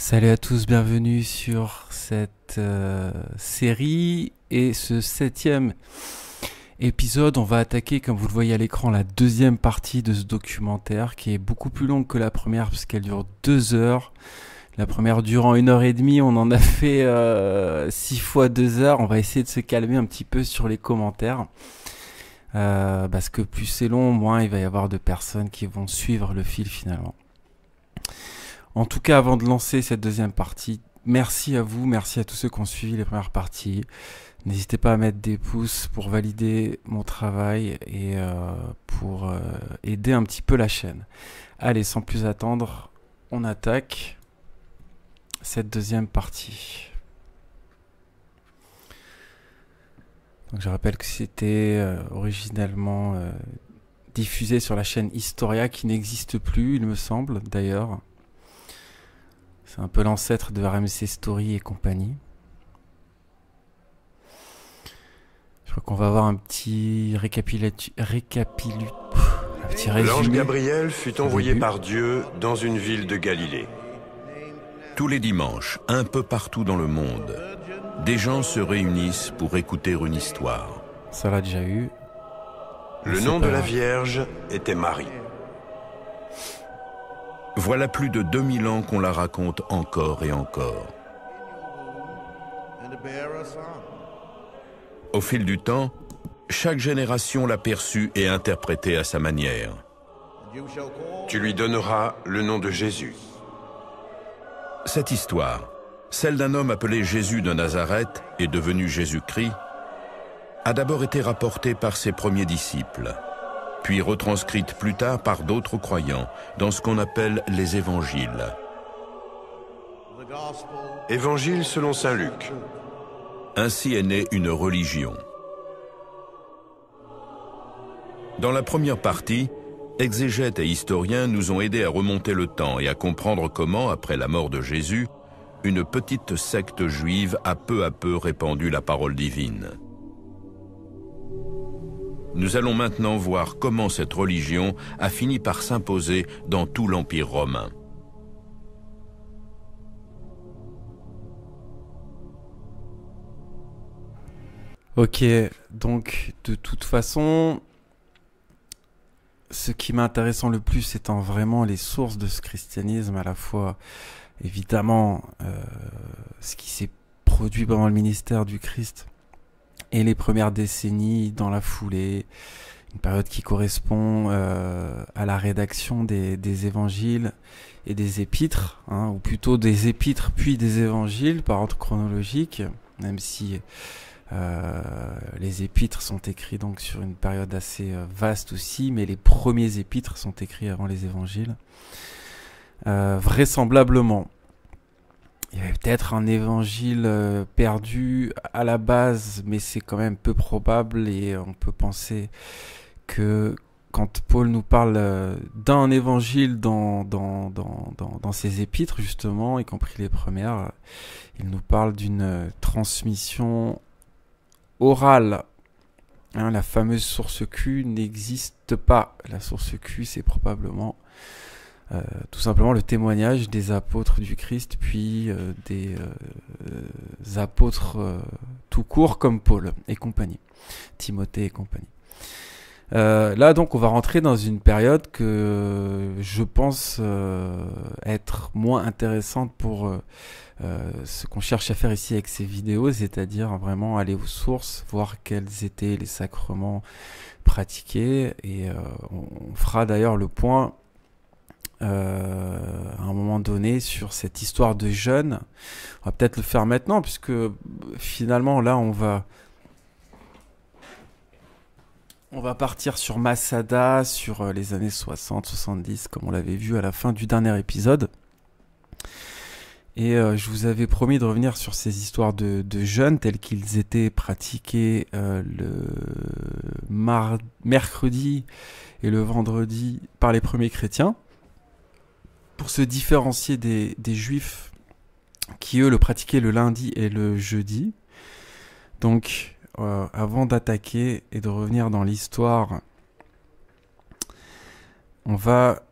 Salut à tous, bienvenue sur cette série et ce 7e épisode. On va attaquer, comme vous le voyez à l'écran, la deuxième partie de ce documentaire qui est beaucoup plus longue que la première puisqu'elle dure 2 heures. La première durant 1h30, on en a fait 6 fois 2 heures. On va essayer de se calmer un petit peu sur les commentaires. Parce que plus c'est long, moins il va y avoir de personnes qui vont suivre le fil finalement. En tout cas, avant de lancer cette deuxième partie, merci à vous, merci à tous ceux qui ont suivi les premières parties. N'hésitez pas à mettre des pouces pour valider mon travail et pour aider un petit peu la chaîne. Allez, sans plus attendre, on attaque cette deuxième partie. Donc, je rappelle que c'était originellement diffusé sur la chaîne Historia qui n'existe plus, il me semble, d'ailleurs. C'est un peu l'ancêtre de RMC Story et compagnie. Je crois qu'on va avoir un petit résumé. L'ange Gabriel fut envoyé par Dieu dans une ville de Galilée. Tous les dimanches, un peu partout dans le monde, des gens se réunissent pour écouter une histoire. Ça l'a déjà eu. Le nom de la Vierge était Marie. Voilà plus de 2000 ans qu'on la raconte encore et encore. Au fil du temps, chaque génération l'a perçue et interprétée à sa manière. Tu lui donneras le nom de Jésus. Cette histoire, celle d'un homme appelé Jésus de Nazareth et devenu Jésus-Christ, a d'abord été rapportée par ses premiers disciples, puis retranscrite plus tard par d'autres croyants dans ce qu'on appelle les évangiles. Évangile selon saint Luc. Ainsi est née une religion. Dans la première partie, exégètes et historiens nous ont aidés à remonter le temps et à comprendre comment, après la mort de Jésus, une petite secte juive a peu à peu répandu la parole divine. Nous allons maintenant voir comment cette religion a fini par s'imposer dans tout l'Empire romain. Ok, donc de toute façon, ce qui m'intéresse le plus étant vraiment les sources de ce christianisme, à la fois évidemment ce qui s'est produit pendant le ministère du Christ et les premières décennies dans la foulée, une période qui correspond à la rédaction des évangiles et des épîtres, hein, ou plutôt des épîtres puis des évangiles par ordre chronologique, même si les épîtres sont écrits donc sur une période assez vaste aussi, mais les premiers épîtres sont écrits avant les évangiles. Vraisemblablement, il y avait peut-être un évangile perdu à la base, mais c'est quand même peu probable et on peut penser que quand Paul nous parle d'un évangile dans ses épîtres, justement, y compris les premières, il nous parle d'une transmission orale. Hein, la fameuse source Q n'existe pas. La source Q, c'est probablement tout simplement le témoignage des apôtres du Christ, puis des apôtres tout court comme Paul et compagnie, Timothée et compagnie. Là donc on va rentrer dans une période que je pense être moins intéressante pour ce qu'on cherche à faire ici avec ces vidéos, c'est-à-dire vraiment aller aux sources, voir quels étaient les sacrements pratiqués, et on fera d'ailleurs le point à un moment donné sur cette histoire de jeûne. On va peut-être le faire maintenant puisque finalement là on va partir sur Masada, sur les années 60-70 comme on l'avait vu à la fin du dernier épisode. Et je vous avais promis de revenir sur ces histoires de jeûne tels qu'ils étaient pratiqués le mercredi et le vendredi par les premiers chrétiens, pour se différencier des juifs qui eux le pratiquaient le lundi et le jeudi. Donc avant d'attaquer et de revenir dans l'histoire, on va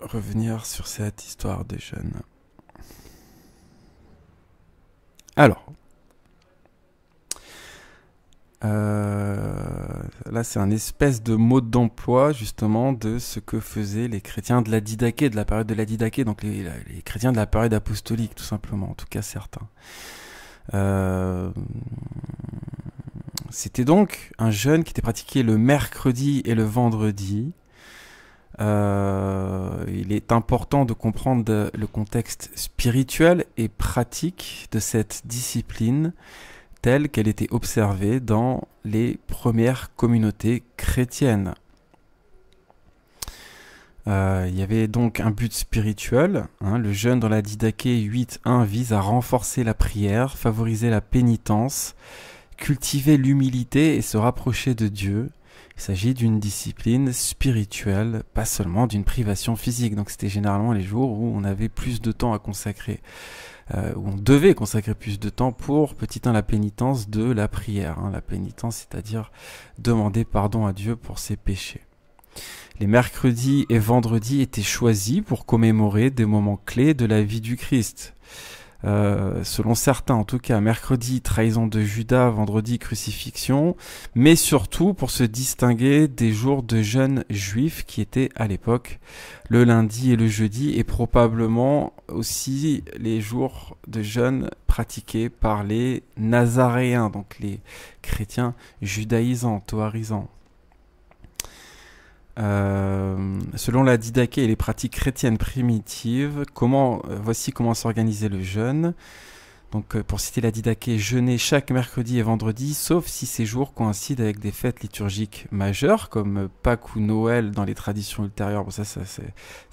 revenir sur cette histoire de jeûne. Alors, là, c'est un espèce de mode d'emploi, justement, de ce que faisaient les chrétiens de la Didaché, de la période de la Didaché, donc les chrétiens de la période apostolique, tout simplement, en tout cas certains. C'était donc un jeûne qui était pratiqué le mercredi et le vendredi. Il est important de comprendre le contexte spirituel et pratique de cette discipline telle qu'elle était observée dans les premières communautés chrétiennes. Il y avait donc un but spirituel. Le jeûne dans la Didaché 8.1 vise à renforcer la prière, favoriser la pénitence, cultiver l'humilité et se rapprocher de Dieu. Il s'agit d'une discipline spirituelle, pas seulement d'une privation physique. Donc c'était généralement les jours où on avait plus de temps à consacrer, où on devait consacrer plus de temps pour, petit 1, la pénitence, 2, la prière. La pénitence, c'est-à-dire demander pardon à Dieu pour ses péchés. Les mercredis et vendredis étaient choisis pour commémorer des moments clés de la vie du Christ. Selon certains, en tout cas, mercredi, trahison de Judas, vendredi, crucifixion, mais surtout pour se distinguer des jours de jeûne juifs qui étaient à l'époque le lundi et le jeudi, et probablement aussi les jours de jeûne pratiqués par les Nazaréens, donc les chrétiens judaïsants, toarisants. Selon la Didaché et les pratiques chrétiennes primitives, voici comment s'organisait le jeûne. Donc, pour citer la Didaché, jeûner chaque mercredi et vendredi, sauf si ces jours coïncident avec des fêtes liturgiques majeures, comme Pâques ou Noël dans les traditions ultérieures. Bon, ça sert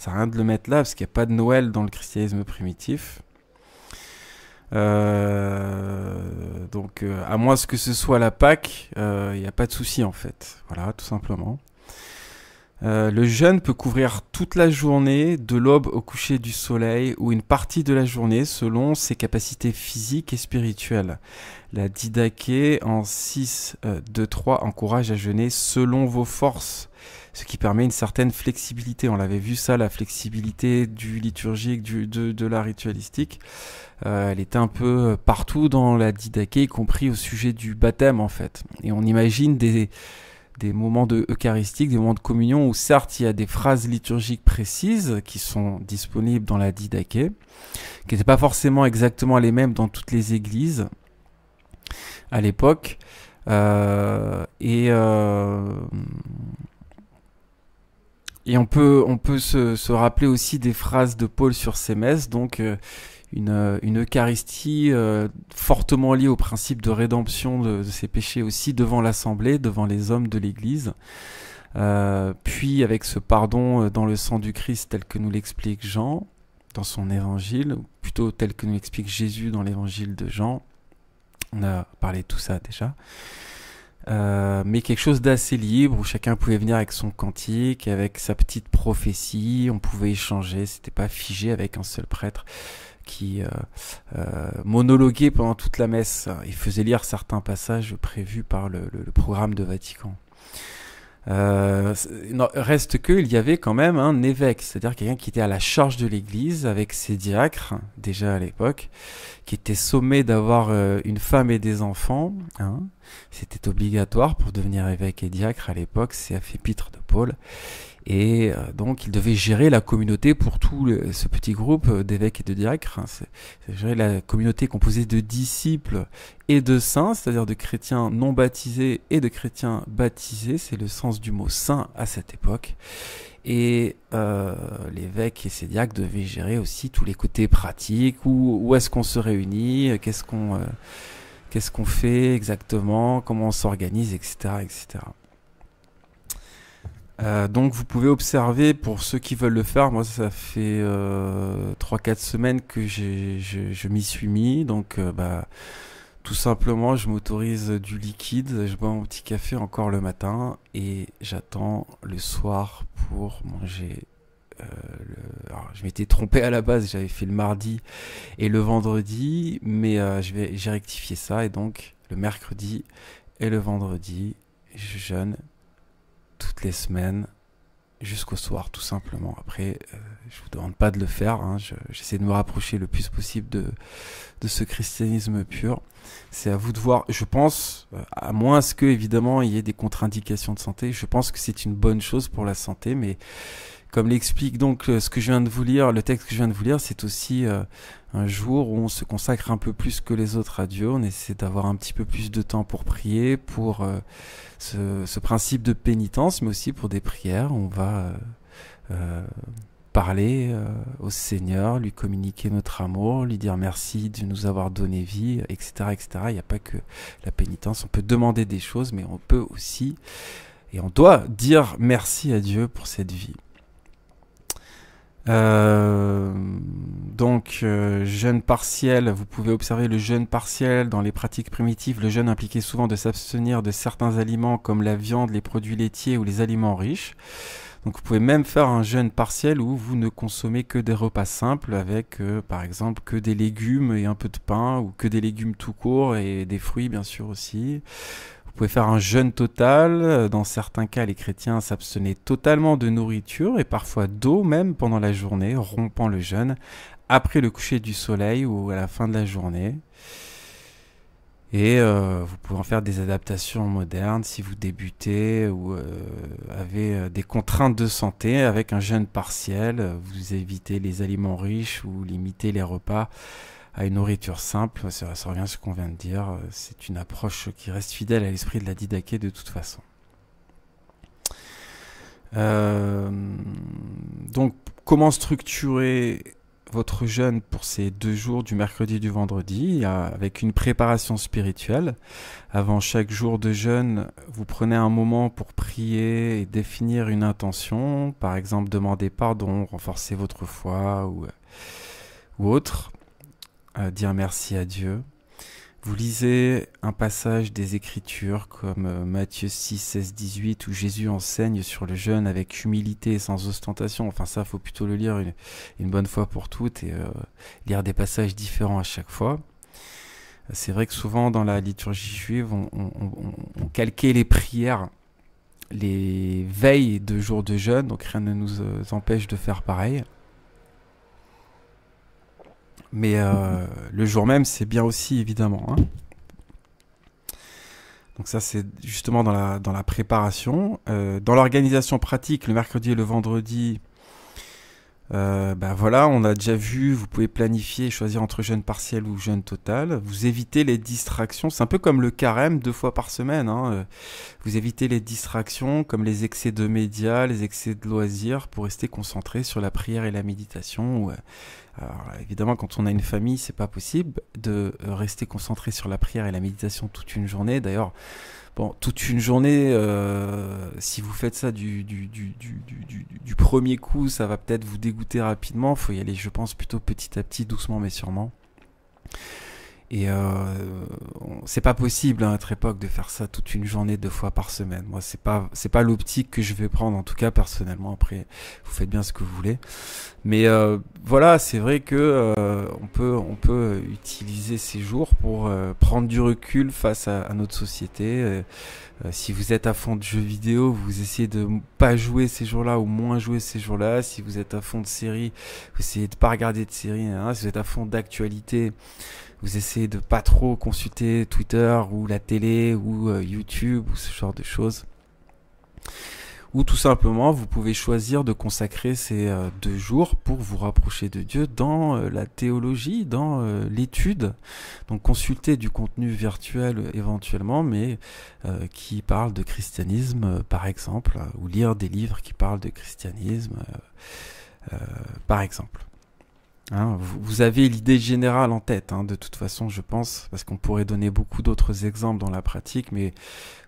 à rien de le mettre là, parce qu'il n'y a pas de Noël dans le christianisme primitif. Donc, à moins que ce soit la Pâques, il n'y a pas de souci en fait. Voilà, tout simplement. Le jeûne peut couvrir toute la journée, de l'aube au coucher du soleil, ou une partie de la journée selon ses capacités physiques et spirituelles. La Didaché en 6.2.3 encourage à jeûner selon vos forces, ce qui permet une certaine flexibilité. On l'avait vu ça, la flexibilité du liturgique, de la ritualistique. Elle était un peu partout dans la Didaché, y compris au sujet du baptême en fait. Et on imagine des moments eucharistiques, des moments de communion où certes il y a des phrases liturgiques précises qui sont disponibles dans la Didaché, qui n'étaient pas forcément exactement les mêmes dans toutes les églises à l'époque, et on peut se rappeler aussi des phrases de Paul sur ces messes, donc une Eucharistie fortement liée au principe de rédemption de ses péchés aussi devant l'Assemblée, devant les hommes de l'Église. Puis avec ce pardon dans le sang du Christ tel que nous l'explique Jean dans son évangile, ou plutôt tel que nous l'explique Jésus dans l'évangile de Jean. On a parlé de tout ça déjà. Mais quelque chose d'assez libre où chacun pouvait venir avec son cantique, avec sa petite prophétie, on pouvait échanger, c'était pas figé avec un seul prêtre qui monologuait pendant toute la messe. Il faisait lire certains passages prévus par le programme de Vatican. Reste qu'il y avait quand même un évêque, c'est-à-dire quelqu'un qui était à la charge de l'église avec ses diacres, déjà à l'époque, qui était sommé d'avoir une femme et des enfants. C'était obligatoire pour devenir évêque et diacre à l'époque, c'est à épître de Paul. Et donc il devait gérer la communauté pour tout ce petit groupe d'évêques et de diacres. C'est gérer la communauté composée de disciples et de saints, c'est-à-dire de chrétiens non baptisés et de chrétiens baptisés. C'est le sens du mot saint à cette époque. Et l'évêque et ses diacres devaient gérer aussi tous les côtés pratiques, où est-ce qu'on se réunit, qu'est-ce qu'on fait exactement, comment on s'organise, etc., etc. Donc vous pouvez observer, pour ceux qui veulent le faire, moi ça fait 3-4 semaines que je m'y suis mis, donc tout simplement je m'autorise du liquide, je bois mon petit café encore le matin et j'attends le soir pour manger. Alors, je m'étais trompé à la base, j'avais fait le mardi et le vendredi, mais j'ai rectifié ça, et donc le mercredi et le vendredi je jeûne toutes les semaines jusqu'au soir, tout simplement. Après, je vous demande pas de le faire, hein. J'essaie de me rapprocher le plus possible de ce christianisme pur. C'est à vous de voir. Je pense, à moins que évidemment il y ait des contre-indications de santé, je pense que c'est une bonne chose pour la santé, mais comme l'explique donc ce que je viens de vous lire, le texte que je viens de vous lire, c'est aussi un jour où on se consacre un peu plus que les autres à Dieu. On essaie d'avoir un petit peu plus de temps pour prier, pour ce principe de pénitence, mais aussi pour des prières. On va parler au Seigneur, lui communiquer notre amour, lui dire merci de nous avoir donné vie, etc., etc. Il n'y a pas que la pénitence. On peut demander des choses, mais on peut aussi, et on doit dire merci à Dieu pour cette vie. Jeûne partiel, vous pouvez observer le jeûne partiel dans les pratiques primitives. Le jeûne impliquait souvent de s'abstenir de certains aliments comme la viande, les produits laitiers ou les aliments riches. Donc vous pouvez même faire un jeûne partiel où vous ne consommez que des repas simples avec par exemple que des légumes et un peu de pain, ou que des légumes tout court et des fruits bien sûr aussi. Vous pouvez faire un jeûne total. Dans certains cas, les chrétiens s'abstenaient totalement de nourriture et parfois d'eau même pendant la journée, rompant le jeûne après le coucher du soleil ou à la fin de la journée. Et vous pouvez en faire des adaptations modernes si vous débutez ou avez des contraintes de santé. Avec un jeûne partiel, vous évitez les aliments riches ou limitez les repas à une nourriture simple. Ça revient à ce qu'on vient de dire. C'est une approche qui reste fidèle à l'esprit de la Didaché de toute façon. Donc, comment structurer votre jeûne pour ces 2 jours du mercredi et du vendredi, avec une préparation spirituelle. Avant chaque jour de jeûne, vous prenez un moment pour prier et définir une intention, par exemple demander pardon, renforcer votre foi ou autre, dire merci à Dieu. Vous lisez un passage des Écritures comme Matthieu 6, 16, 18 où Jésus enseigne sur le jeûne avec humilité et sans ostentation. Enfin ça, faut plutôt le lire une bonne fois pour toutes et lire des passages différents à chaque fois. C'est vrai que souvent dans la liturgie juive, on calquait les prières, les veilles de jours de jeûne, donc rien ne nous empêche de faire pareil. Mais le jour même, c'est bien aussi, évidemment. Hein. Donc ça, c'est justement dans la préparation. Dans l'organisation pratique, le mercredi et le vendredi, voilà, on a déjà vu, vous pouvez planifier et choisir entre jeûne partiel ou jeûne total. Vous évitez les distractions. C'est un peu comme le carême 2 fois par semaine. Hein. Vous évitez les distractions comme les excès de médias, les excès de loisirs pour rester concentré sur la prière et la méditation. Alors, évidemment, quand on a une famille, c'est pas possible de rester concentré sur la prière et la méditation toute une journée. D'ailleurs, toute une journée, si vous faites ça du premier coup, ça va peut-être vous dégoûter rapidement. Il faut y aller, je pense, plutôt petit à petit, doucement mais sûrement. Et c'est pas possible à notre époque de faire ça toute une journée 2 fois par semaine. Moi, c'est pas l'optique que je vais prendre, en tout cas personnellement. Après, vous faites bien ce que vous voulez. Mais voilà, c'est vrai que on peut utiliser ces jours pour prendre du recul face à notre société. Si vous êtes à fond de jeux vidéo, vous essayez de pas jouer ces jours-là ou moins jouer ces jours-là. Si vous êtes à fond de séries, vous essayez de pas regarder de séries. Hein. Si vous êtes à fond d'actualité, vous essayez de pas trop consulter Twitter ou la télé ou YouTube ou ce genre de choses. Ou tout simplement, vous pouvez choisir de consacrer ces 2 jours pour vous rapprocher de Dieu dans la théologie, dans l'étude. Donc consulter du contenu virtuel éventuellement, mais qui parle de christianisme par exemple, ou lire des livres qui parlent de christianisme par exemple. Hein, vous avez l'idée générale en tête, hein, de toute façon, je pense, parce qu'on pourrait donner beaucoup d'autres exemples dans la pratique, mais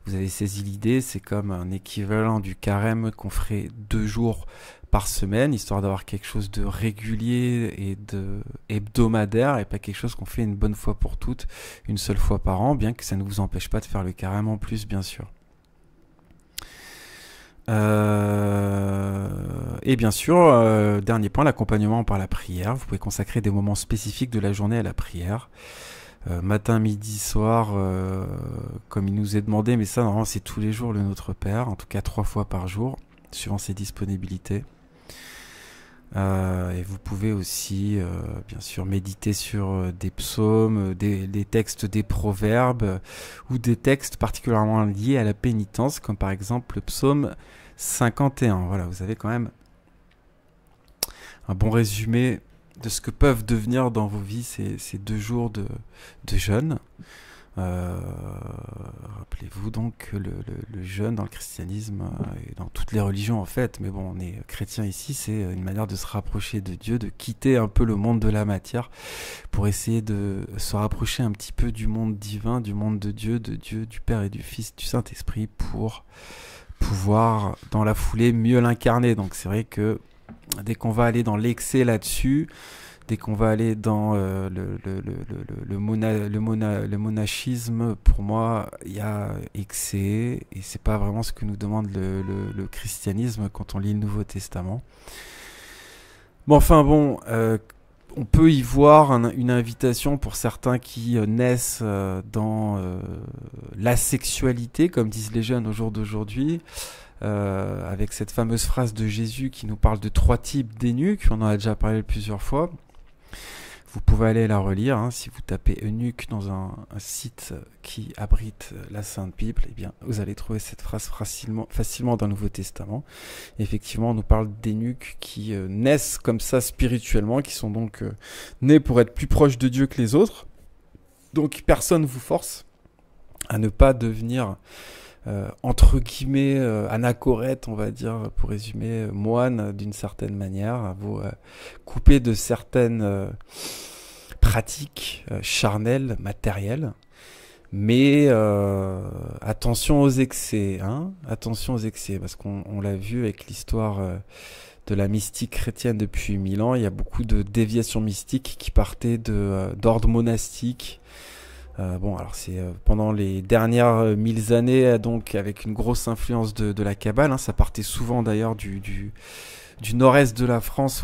vous avez saisi l'idée, c'est comme un équivalent du carême qu'on ferait 2 jours par semaine, histoire d'avoir quelque chose de régulier et de hebdomadaire, et pas quelque chose qu'on fait une bonne fois pour toutes, une seule fois par an, bien que ça ne vous empêche pas de faire le carême en plus, bien sûr. Et bien sûr, dernier point, l'accompagnement par la prière. Vous pouvez consacrer des moments spécifiques de la journée à la prière. Matin, midi, soir, comme il nous est demandé, mais ça normalement c'est tous les jours le Notre Père, en tout cas 3 fois par jour. suivant ses disponibilités. Et vous pouvez aussi, bien sûr, méditer sur des psaumes, des textes des proverbes ou des textes particulièrement liés à la pénitence, comme par exemple le psaume 51. Voilà, vous avez quand même un bon résumé de ce que peuvent devenir dans vos vies ces 2 jours de jeûne. Rappelez-vous donc que le jeûne dans le christianisme et dans toutes les religions en fait, mais bon, on est chrétien ici, c'est une manière de se rapprocher de Dieu, de quitter un peu le monde de la matière pour essayer de se rapprocher un petit peu du monde divin, du monde de Dieu, du Père et du Fils, du Saint-Esprit, pour pouvoir dans la foulée mieux l'incarner. Donc c'est vrai que dès qu'on va aller dans l'excès là-dessus, dès qu'on va aller dans le monachisme, pour moi, il y a excès, et c'est pas vraiment ce que nous demande le christianisme quand on lit le Nouveau Testament. Bon, enfin bon, on peut y voir une invitation pour certains qui naissent dans la sexualité, comme disent les jeunes au jour d'aujourd'hui, avec cette fameuse phrase de Jésus qui nous parle de 3 types d'énuques, on en a déjà parlé plusieurs fois. Vous pouvez aller la relire, hein, si vous tapez eunuque dans un site qui abrite la Sainte Bible, eh bien, vous allez trouver cette phrase facilement dans le Nouveau Testament. Et effectivement, on nous parle d'énuques qui naissent comme ça spirituellement, qui sont donc nés pour être plus proches de Dieu que les autres. Donc personne ne vous force à ne pas devenir entre guillemets anachorète, on va dire, pour résumer, moine d'une certaine manière, à vous couper de certaines pratiques charnelles, matérielles, mais attention aux excès, hein, attention aux excès, parce qu'on l'a vu avec l'histoire de la mystique chrétienne depuis 1000 ans, il y a beaucoup de déviations mystiques qui partaient d'ordre monastique. Bon, alors c'est pendant les dernières 1000 années, donc avec une grosse influence de la Kabbale, hein, ça partait souvent d'ailleurs du nord-est de la France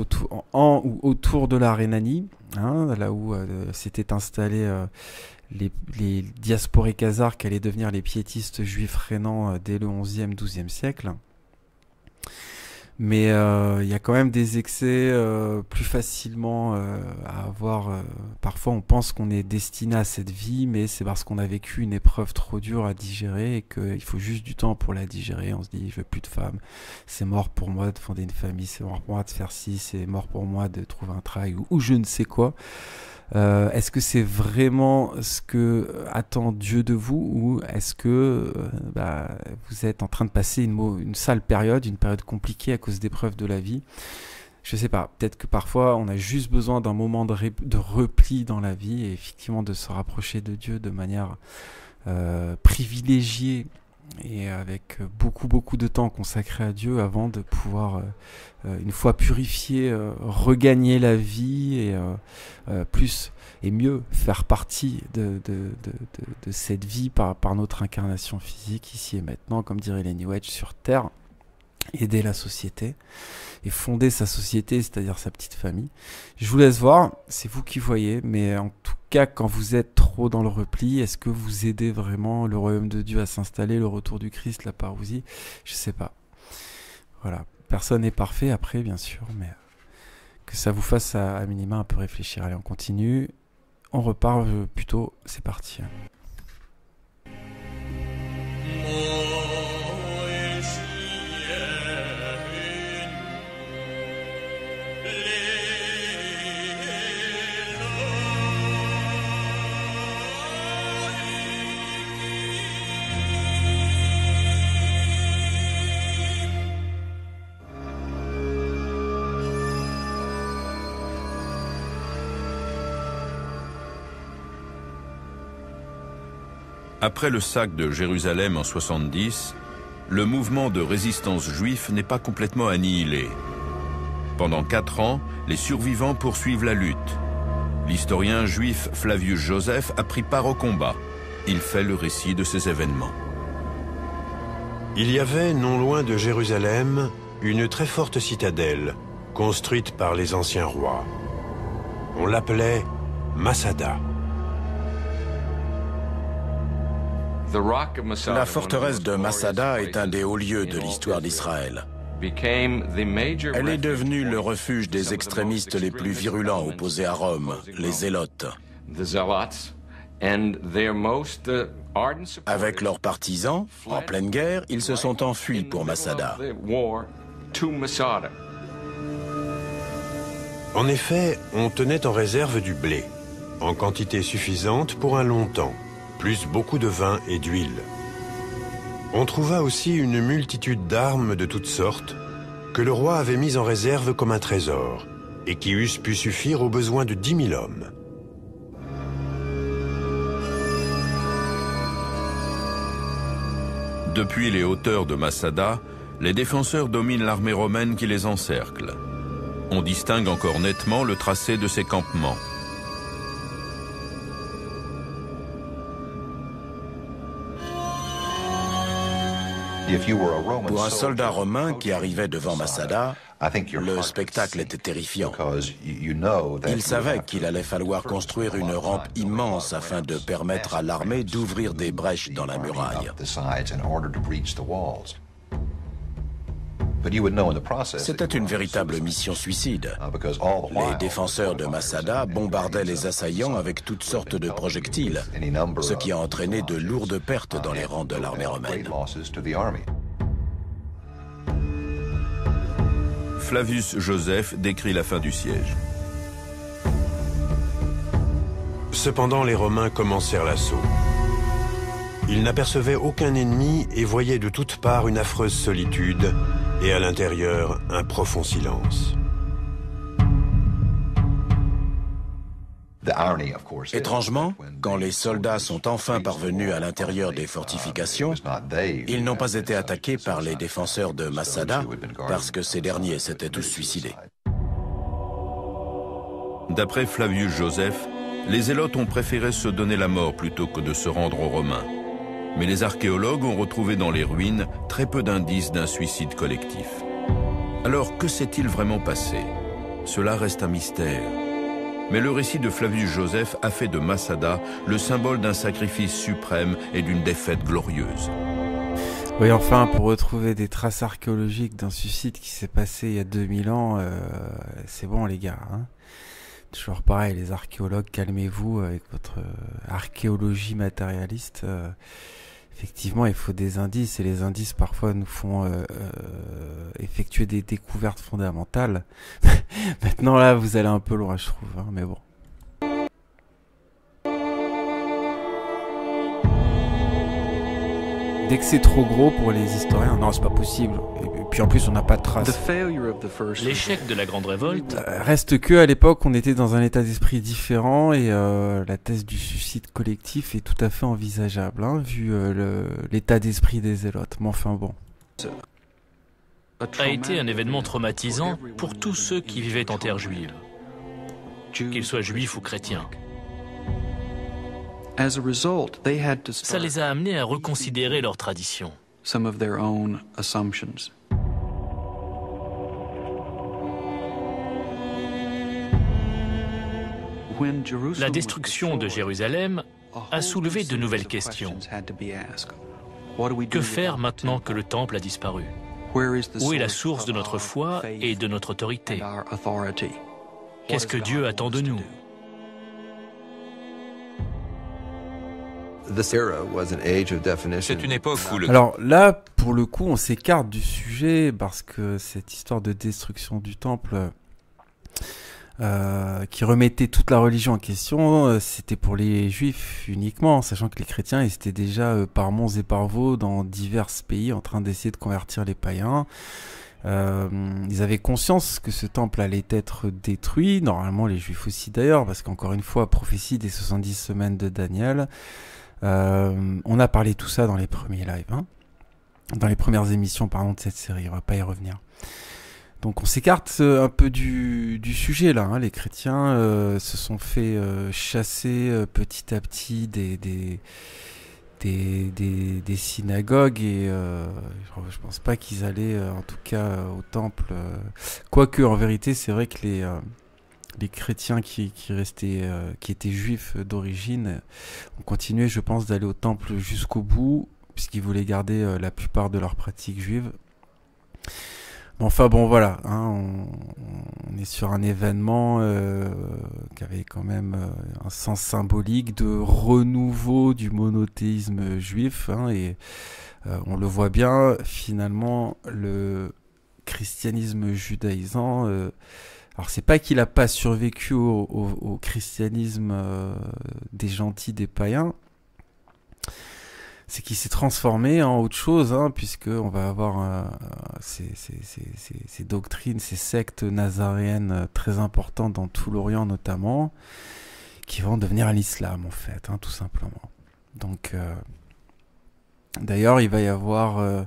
en ou autour de la Rhénanie, hein, là où s'étaient installés les diasporés khazars qui allaient devenir les piétistes juifs rhénans dès le 11e, 12e siècle. Mais il y a quand même des excès plus facilement à avoir. Parfois, on pense qu'on est destiné à cette vie, mais c'est parce qu'on a vécu une épreuve trop dure à digérer et qu'il faut juste du temps pour la digérer. On se dit, je veux plus de femme, c'est mort pour moi de fonder une famille, c'est mort pour moi de faire ci, c'est mort pour moi de trouver un travail ou je ne sais quoi. Est-ce que c'est vraiment ce que attend Dieu de vous, ou est-ce que vous êtes en train de passer une sale période, une période compliquée à cause d'épreuves de la vie? Je sais pas, peut-être que parfois on a juste besoin d'un moment de repli dans la vie et effectivement de se rapprocher de Dieu de manière privilégiée et avec beaucoup de temps consacré à Dieu avant de pouvoir, une fois purifié, regagner la vie et plus et mieux faire partie de cette vie par notre incarnation physique ici et maintenant, comme dirait Lenny Wedge, sur Terre, aider la société et fonder sa société, c'est-à-dire sa petite famille. Je vous laisse voir, c'est vous qui voyez, mais en tout cas, quand vous êtes trop dans le repli, est-ce que vous aidez vraiment le royaume de Dieu à s'installer, le retour du Christ, la parousie? Je sais pas. Voilà, personne n'est parfait après, bien sûr, mais que ça vous fasse à minima un peu réfléchir. Allez, on continue, on repart plutôt, c'est parti. Après le sac de Jérusalem en 70, le mouvement de résistance juif n'est pas complètement annihilé. Pendant 4 ans, les survivants poursuivent la lutte. L'historien juif Flavius Joseph a pris part au combat. Il fait le récit de ces événements. Il y avait, non loin de Jérusalem, une très forte citadelle, construite par les anciens rois. On l'appelait Masada. La forteresse de Masada est un des hauts lieux de l'histoire d'Israël. Elle est devenue le refuge des extrémistes les plus virulents opposés à Rome, les Zélotes. Avec leurs partisans, en pleine guerre, ils se sont enfuis pour Masada. En effet, on tenait en réserve du blé, en quantité suffisante pour un long temps, plus beaucoup de vin et d'huile. On trouva aussi une multitude d'armes de toutes sortes que le roi avait mises en réserve comme un trésor et qui eussent pu suffire aux besoins de 10 000 hommes. Depuis les hauteurs de Masada, les défenseurs dominent l'armée romaine qui les encercle. On distingue encore nettement le tracé de ces campements. Pour un soldat romain qui arrivait devant Masada, le spectacle était terrifiant. Il savait qu'il allait falloir construire une rampe immense afin de permettre à l'armée d'ouvrir des brèches dans la muraille. C'était une véritable mission suicide. Les défenseurs de Masada bombardaient les assaillants avec toutes sortes de projectiles, ce qui a entraîné de lourdes pertes dans les rangs de l'armée romaine. Flavius Joseph décrit la fin du siège. Cependant, les Romains commencèrent l'assaut. Ils n'apercevaient aucun ennemi et voyaient de toutes parts une affreuse solitude et à l'intérieur un profond silence. Étrangement, quand les soldats sont enfin parvenus à l'intérieur des fortifications, ils n'ont pas été attaqués par les défenseurs de Masada parce que ces derniers s'étaient tous suicidés. D'après Flavius Joseph, les Zélotes ont préféré se donner la mort plutôt que de se rendre aux Romains. Mais les archéologues ont retrouvé dans les ruines très peu d'indices d'un suicide collectif. Alors, que s'est-il vraiment passé? Cela reste un mystère. Mais le récit de Flavius Joseph a fait de Masada le symbole d'un sacrifice suprême et d'une défaite glorieuse. Oui, enfin, pour retrouver des traces archéologiques d'un suicide qui s'est passé il y a 2000 ans, c'est bon les gars, hein. Toujours pareil, les archéologues, calmez-vous avec votre archéologie matérialiste. Effectivement, il faut des indices, et les indices parfois nous font effectuer des découvertes fondamentales. Maintenant là, vous allez un peu loin, je trouve, hein, mais bon. Dès que c'est trop gros pour les historiens, non, c'est pas possible. Et puis en plus, on n'a pas de traces. L'échec de la Grande Révolte Reste que à l'époque, on était dans un état d'esprit différent et la thèse du suicide collectif est tout à fait envisageable, hein, vu l'état d'esprit des Zélotes. Mais enfin bon. a été un événement traumatisant pour tous ceux qui vivaient en terre juive, qu'ils soient juifs ou chrétiens. Ça les a amenés à reconsidérer leurs traditions. La destruction de Jérusalem a soulevé de nouvelles questions. Que faire maintenant que le temple a disparu? Où est la source de notre foi et de notre autorité? Qu'est-ce que Dieu attend de nous? C'est une époque où le... Alors là, pour le coup, on s'écarte du sujet parce que cette histoire de destruction du temple qui remettait toute la religion en question, c'était pour les juifs uniquement, sachant que les chrétiens ils étaient déjà par monts et par vaux dans divers pays en train d'essayer de convertir les païens. Ils avaient conscience que ce temple allait être détruit, normalement les juifs aussi d'ailleurs, parce qu'encore une fois, prophétie des 70 semaines de Daniel. On a parlé tout ça dans les premiers lives, hein, dans les premières émissions pardon, de cette série, on va pas y revenir. Donc on s'écarte un peu du sujet là, hein. Les chrétiens se sont fait chasser petit à petit des synagogues et je pense pas qu'ils allaient en tout cas au temple, quoique en vérité c'est vrai que les chrétiens qui restaient, qui étaient juifs d'origine, ont continué, je pense, d'aller au temple jusqu'au bout, puisqu'ils voulaient garder la plupart de leurs pratiques juives. Enfin bon, voilà, hein, on est sur un événement qui avait quand même un sens symbolique de renouveau du monothéisme juif, hein, et on le voit bien, finalement, le christianisme judaïsant, alors c'est pas qu'il a pas survécu au christianisme des gentils, des païens, c'est qu'il s'est transformé en autre chose, hein, puisque on va avoir ces doctrines, ces sectes nazaréennes très importantes dans tout l'Orient notamment, qui vont devenir l'islam en fait, hein, tout simplement. Donc, d'ailleurs, il va y avoir,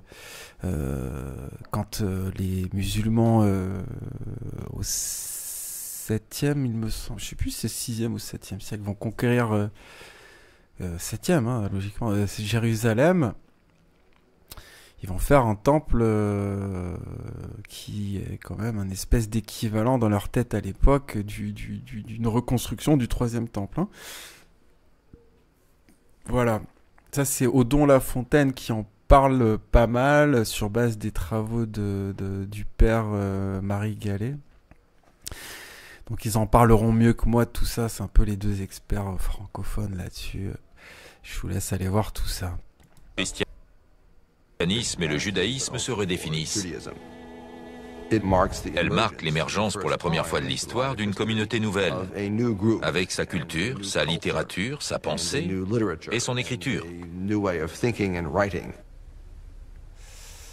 quand les musulmans au 7e, il me semble, je sais plus si c'est 6e ou 7e siècle, vont conquérir 7e, hein, logiquement, c'est Jérusalem. Ils vont faire un temple qui est quand même un espèce d'équivalent dans leur tête à l'époque d'une reconstruction du 3e temple. Hein. Voilà. Ça, c'est Odon Lafontaine qui en parle pas mal sur base des travaux du père Marie Gallet. Donc ils en parleront mieux que moi de tout ça. C'est un peu les deux experts francophones là-dessus. Je vous laisse aller voir tout ça. Le christianisme et le judaïsme se redéfinissent. Elle marque l'émergence pour la première fois de l'histoire d'une communauté nouvelle, avec sa culture, sa littérature, sa pensée et son écriture.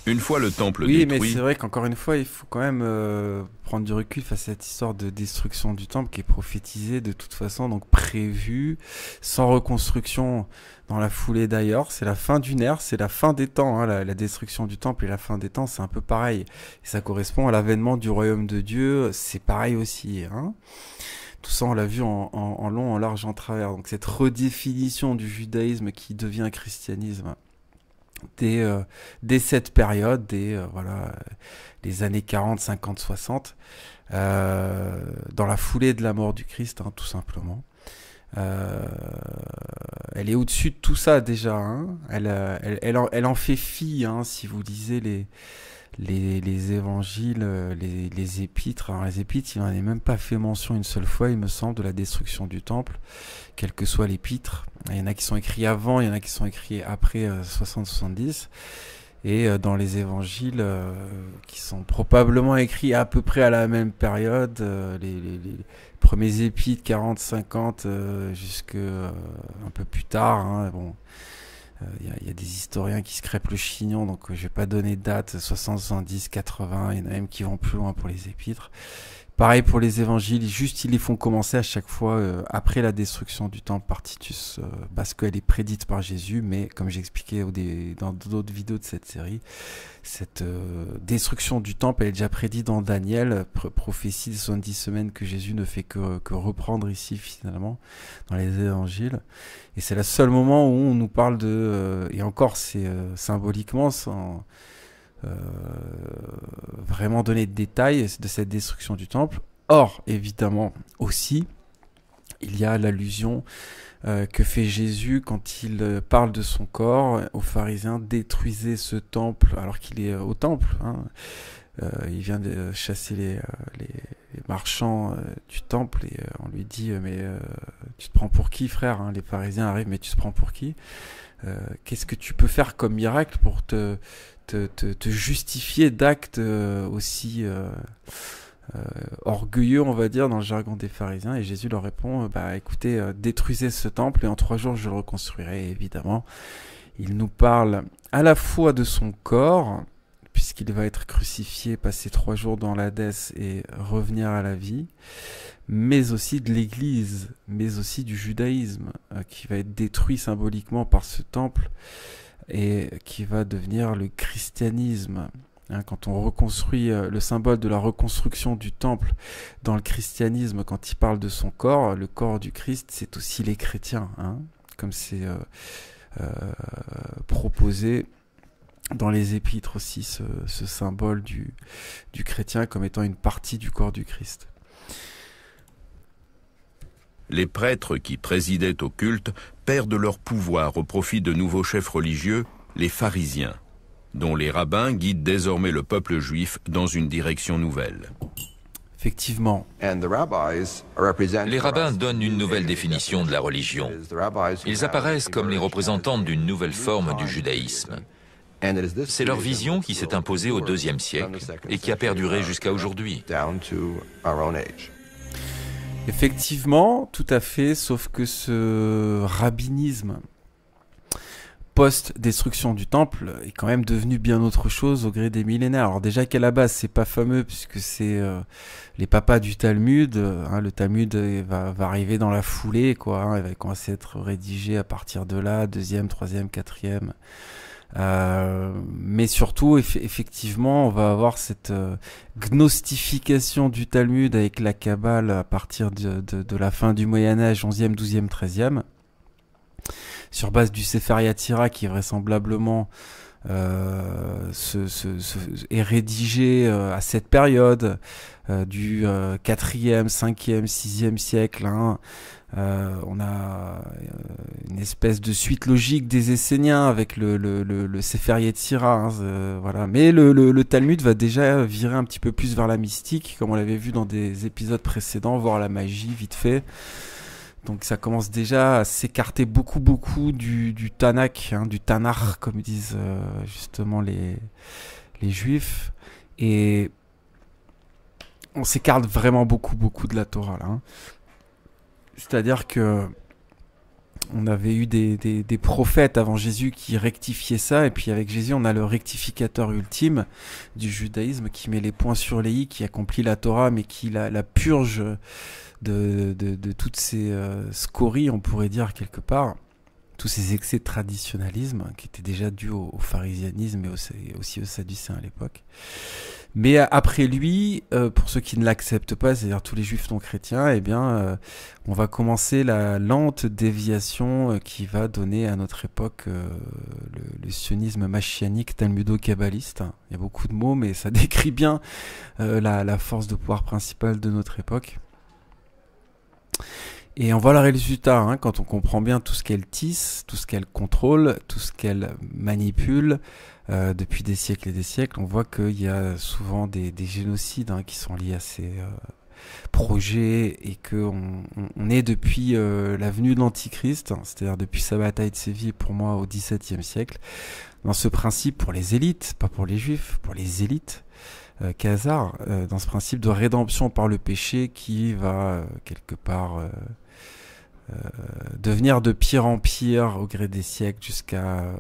Une fois le temple détruit... détruit... Oui, mais c'est vrai qu'encore une fois, il faut quand même prendre du recul face à cette histoire de destruction du temple qui est prophétisée de toute façon, donc prévue, sans reconstruction dans la foulée d'ailleurs. C'est la fin d'une ère, c'est la fin des temps. Hein, la destruction du temple et la fin des temps, c'est un peu pareil. Et ça correspond à l'avènement du royaume de Dieu, c'est pareil aussi. Hein. Tout ça, on l'a vu en long, en large, en travers. Donc cette redéfinition du judaïsme qui devient christianisme, dès cette période, voilà, les années 40, 50, 60, dans la foulée de la mort du Christ, hein, tout simplement. Elle est au-dessus de tout ça déjà. Hein. Elle en fait fi, hein, si vous lisez les évangiles, les épîtres. Alors les épîtres, il n'en est même pas fait mention une seule fois, il me semble, de la destruction du temple, quel que soit l'épître. Il y en a qui sont écrits avant, il y en a qui sont écrits après 60-70. Et dans les évangiles qui sont probablement écrits à peu près à la même période, les premiers épîtres 40-50 jusque un peu plus tard, hein, bon. Y a des historiens qui se crêpent le chignon, donc je vais pas donner de date, 60, 70, 80, il y en a même qui vont plus loin pour les épîtres. Pareil pour les évangiles, juste ils les font commencer à chaque fois après la destruction du temple par Titus, parce qu'elle est prédite par Jésus, mais comme j'expliquais dans d'autres vidéos de cette série, cette destruction du temple, elle est déjà prédite dans Daniel, prophétie des 70 semaines que Jésus ne fait que reprendre ici finalement, dans les évangiles. Et c'est le seul moment où on nous parle et encore c'est symboliquement, sans vraiment donner de détails de cette destruction du temple. Or, évidemment, aussi, il y a l'allusion que fait Jésus quand il parle de son corps aux pharisiens: détruisez ce temple, alors qu'il est au temple. Hein. Il vient de chasser les marchands du temple et on lui dit mais tu te prends pour qui, frère, hein? Les pharisiens arrivent, mais tu te prends pour qui? Qu'est-ce que tu peux faire comme miracle pour te justifier d'actes aussi orgueilleux, on va dire, dans le jargon des pharisiens? Et Jésus leur répond, écoutez, détruisez ce temple et en 3 jours je le reconstruirai. Et évidemment, il nous parle à la fois de son corps, puisqu'il va être crucifié, passer 3 jours dans l'Hadès et revenir à la vie, mais aussi de l'Église, mais aussi du judaïsme, qui va être détruit symboliquement par ce temple et qui va devenir le christianisme. Hein, quand on reconstruit le symbole de la reconstruction du temple dans le christianisme, quand il parle de son corps, le corps du Christ, c'est aussi les chrétiens, hein, comme c'est proposé dans les épîtres aussi, ce symbole du chrétien comme étant une partie du corps du Christ. Les prêtres qui présidaient au culte perdent leur pouvoir au profit de nouveaux chefs religieux, les pharisiens. dont les rabbins guident désormais le peuple juif dans une direction nouvelle. Effectivement. Les rabbins donnent une nouvelle définition de la religion. Ils apparaissent comme les représentants d'une nouvelle forme du judaïsme. C'est leur vision qui s'est imposée au IIe siècle et qui a perduré jusqu'à aujourd'hui. Effectivement, tout à fait, sauf que ce rabbinisme post-destruction du temple est quand même devenu bien autre chose au gré des millénaires. Alors déjà qu'à la base, c'est pas fameux puisque c'est les papas du Talmud. Le Talmud va arriver dans la foulée, quoi. Il va commencer à être rédigé à partir de là, 2e, 3e, 4e. Mais surtout, effectivement, on va avoir cette gnostification du Talmud avec la Kabbale à partir de la fin du Moyen-Âge, 11e, 12e, 13e. Sur base du Sefer Yetzirah qui vraisemblablement est rédigé à cette période du 4e, 5e, 6e siècle. On a une espèce de suite logique des Esséniens avec le Sefer Yetzirah. Voilà. Mais le Talmud va déjà virer un petit peu plus vers la mystique, comme on l'avait vu dans des épisodes précédents, voire la magie vite fait. Donc ça commence déjà à s'écarter beaucoup du Tanakh, du Tanakh, comme disent justement les Juifs. Et on s'écarte vraiment beaucoup de la Torah, là. C'est-à-dire que on avait eu des prophètes avant Jésus qui rectifiaient ça, et puis avec Jésus, on a le rectificateur ultime du judaïsme qui met les points sur les i, qui accomplit la Torah, mais qui la purge de toutes ces scories, on pourrait dire quelque part, tous ces excès de traditionnalisme qui étaient déjà dus au pharisianisme et aussi aux sadducéens à l'époque. Mais après lui, pour ceux qui ne l'acceptent pas, c'est-à-dire tous les juifs non chrétiens, eh bien, on va commencer la lente déviation qui va donner à notre époque le sionisme machianique talmudo-kabbaliste. Il y a beaucoup de mots, mais ça décrit bien la force de pouvoir principale de notre époque. Et on voit le résultat, quand on comprend bien tout ce qu'elle tisse, tout ce qu'elle contrôle, tout ce qu'elle manipule depuis des siècles et des siècles. On voit qu'il y a souvent des génocides qui sont liés à ces projets, et qu'on est depuis la venue de l'Antichrist, c'est-à-dire depuis sa bataille de Séville pour moi au XVIIe siècle, dans ce principe pour les élites, pas pour les juifs, pour les élites, Khazar, dans ce principe de rédemption par le péché qui va quelque part devenir de pire en pire au gré des siècles jusqu'à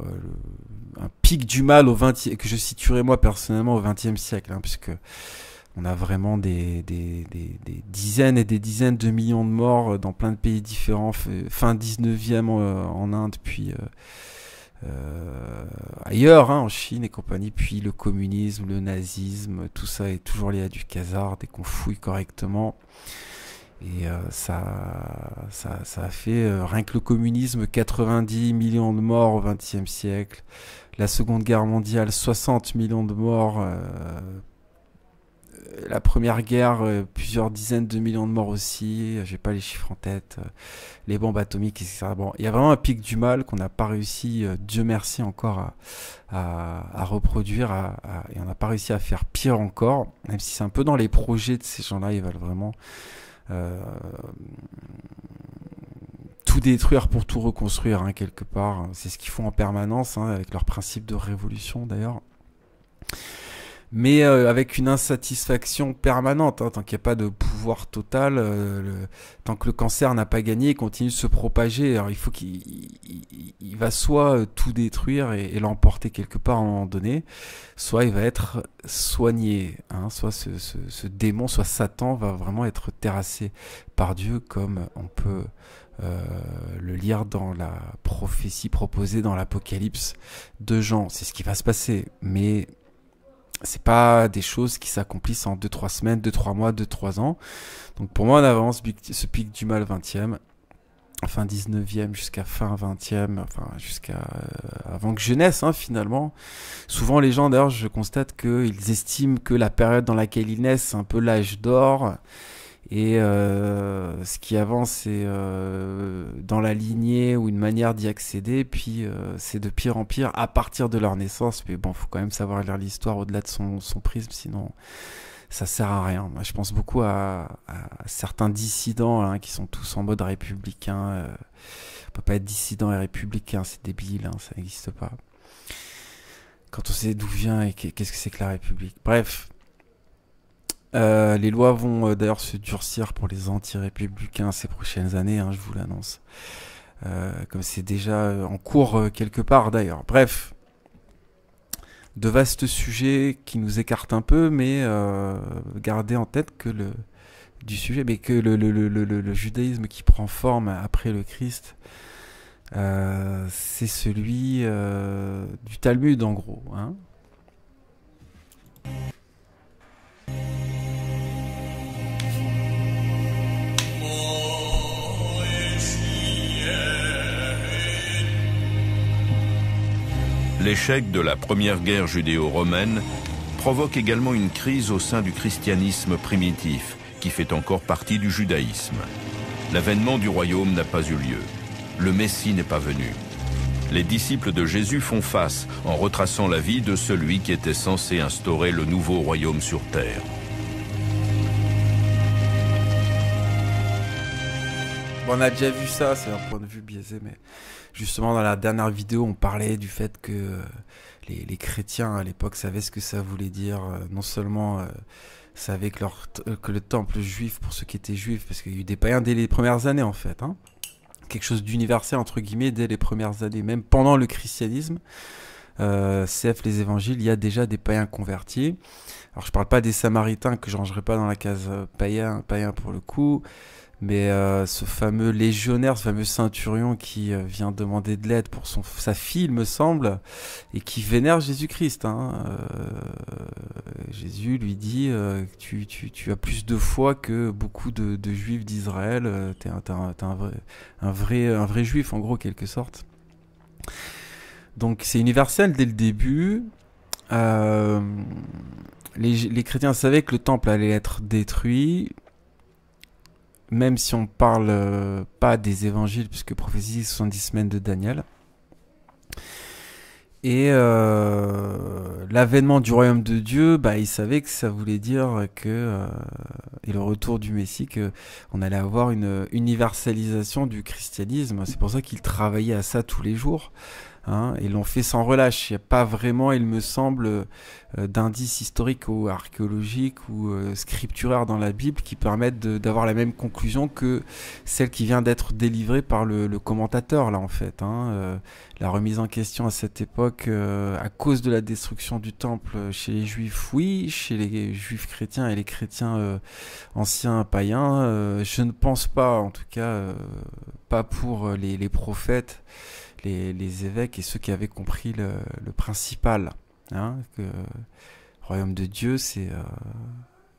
un pic du mal que je situerais moi personnellement au XXe siècle, puisque on a vraiment des dizaines et des dizaines de millions de morts dans plein de pays différents, fin 19e en Inde, puis ailleurs, en Chine et compagnie, puis le communisme, le nazisme, tout ça est toujours lié à du Khazar dès qu'on fouille correctement. Et ça a fait, rien que le communisme, 90 millions de morts au XXe siècle. La Seconde Guerre mondiale, 60 millions de morts. La Première Guerre, plusieurs dizaines de millions de morts aussi. J'ai pas les chiffres en tête. Les bombes atomiques, etc. Bon, il y a vraiment un pic du mal qu'on n'a pas réussi, Dieu merci, encore à reproduire. Et on n'a pas réussi à faire pire encore. Même si c'est un peu dans les projets de ces gens-là, ils veulent vraiment tout détruire pour tout reconstruire, quelque part. C'est ce qu'ils font en permanence, avec leur principe de révolution d'ailleurs. Mais avec une insatisfaction permanente, tant qu'il n'y a pas de pouvoir total, tant que le cancer n'a pas gagné, il continue de se propager. Alors il faut qu'il va soit tout détruire et l'emporter quelque part à un moment donné, soit il va être soigné, soit ce démon, soit Satan va vraiment être terrassé par Dieu, comme on peut le lire dans la prophétie proposée dans l'Apocalypse de Jean. C'est ce qui va se passer, mais c'est pas des choses qui s'accomplissent en 2-3 semaines, 2-3 mois, 2-3 ans. Donc pour moi, on avance ce pic du mal 20e, fin 19e jusqu'à fin 20e, enfin jusqu'à avant que je naisse, finalement. Souvent les gens, d'ailleurs, je constate qu'ils estiment que la période dans laquelle ils naissent, c'est un peu l'âge d'or, Et ce qui avance, c'est dans la lignée ou une manière d'y accéder, puis c'est de pire en pire à partir de leur naissance. Mais bon, faut quand même savoir lire l'histoire au-delà de son prisme, sinon ça sert à rien. Moi, je pense beaucoup à certains dissidents hein, qui sont tous en mode républicain. On peut pas être dissident et républicain, c'est débile, hein, ça n'existe pas. Quand on sait d'où vient et qu'est-ce que c'est que la République. Bref. Les lois vont d'ailleurs se durcir pour les anti-républicains ces prochaines années, hein, je vous l'annonce. Comme c'est déjà en cours quelque part d'ailleurs. Bref, de vastes sujets qui nous écartent un peu, mais gardez en tête que le judaïsme qui prend forme après le Christ, c'est celui du Talmud en gros. Hein. L'échec de la première guerre judéo-romaine provoque également une crise au sein du christianisme primitif, qui fait encore partie du judaïsme. L'avènement du royaume n'a pas eu lieu. Le Messie n'est pas venu. Les disciples de Jésus font face en retraçant la vie de celui qui était censé instaurer le nouveau royaume sur terre. Bon, on a déjà vu ça, c'est un point de vue biaisé, mais justement dans la dernière vidéo, on parlait du fait que les chrétiens à l'époque savaient ce que ça voulait dire. Non seulement savaient que le temple juif, pour ceux qui étaient juifs, parce qu'il y a eu des païens dès les premières années en fait, hein, quelque chose d'universel entre guillemets dès les premières années, même pendant le christianisme. CF les évangiles, il y a déjà des païens convertis. Alors je parle pas des samaritains que je rangerai pas dans la case païen pour le coup. Mais ce fameux légionnaire, ce fameux centurion qui vient demander de l'aide pour sa fille, il me semble, et qui vénère Jésus-Christ. Hein. Jésus lui dit tu as plus de foi que beaucoup de juifs d'Israël. T'es un vrai juif, en gros, quelque sorte. Donc c'est universel dès le début. Les chrétiens savaient que le temple allait être détruit. Même si on parle pas des évangiles, puisque prophétie 70 semaines de Daniel. Et l'avènement du royaume de Dieu, bah, il savait que ça voulait dire que, et le retour du Messie, qu'on allait avoir une universalisation du christianisme. C'est pour ça qu'il travaillait à ça tous les jours. Hein, et l'ont fait sans relâche. Il n'y a pas vraiment, il me semble, d'indices historiques ou archéologiques ou scripturaires dans la Bible qui permettent d'avoir la même conclusion que celle qui vient d'être délivrée par le commentateur, là, en fait. Hein. La remise en question à cette époque, à cause de la destruction du temple chez les Juifs, oui, chez les Juifs chrétiens et les chrétiens anciens païens, je ne pense pas, en tout cas, pas pour les prophètes, les évêques et ceux qui avaient compris le principal, hein, que le royaume de Dieu, c'est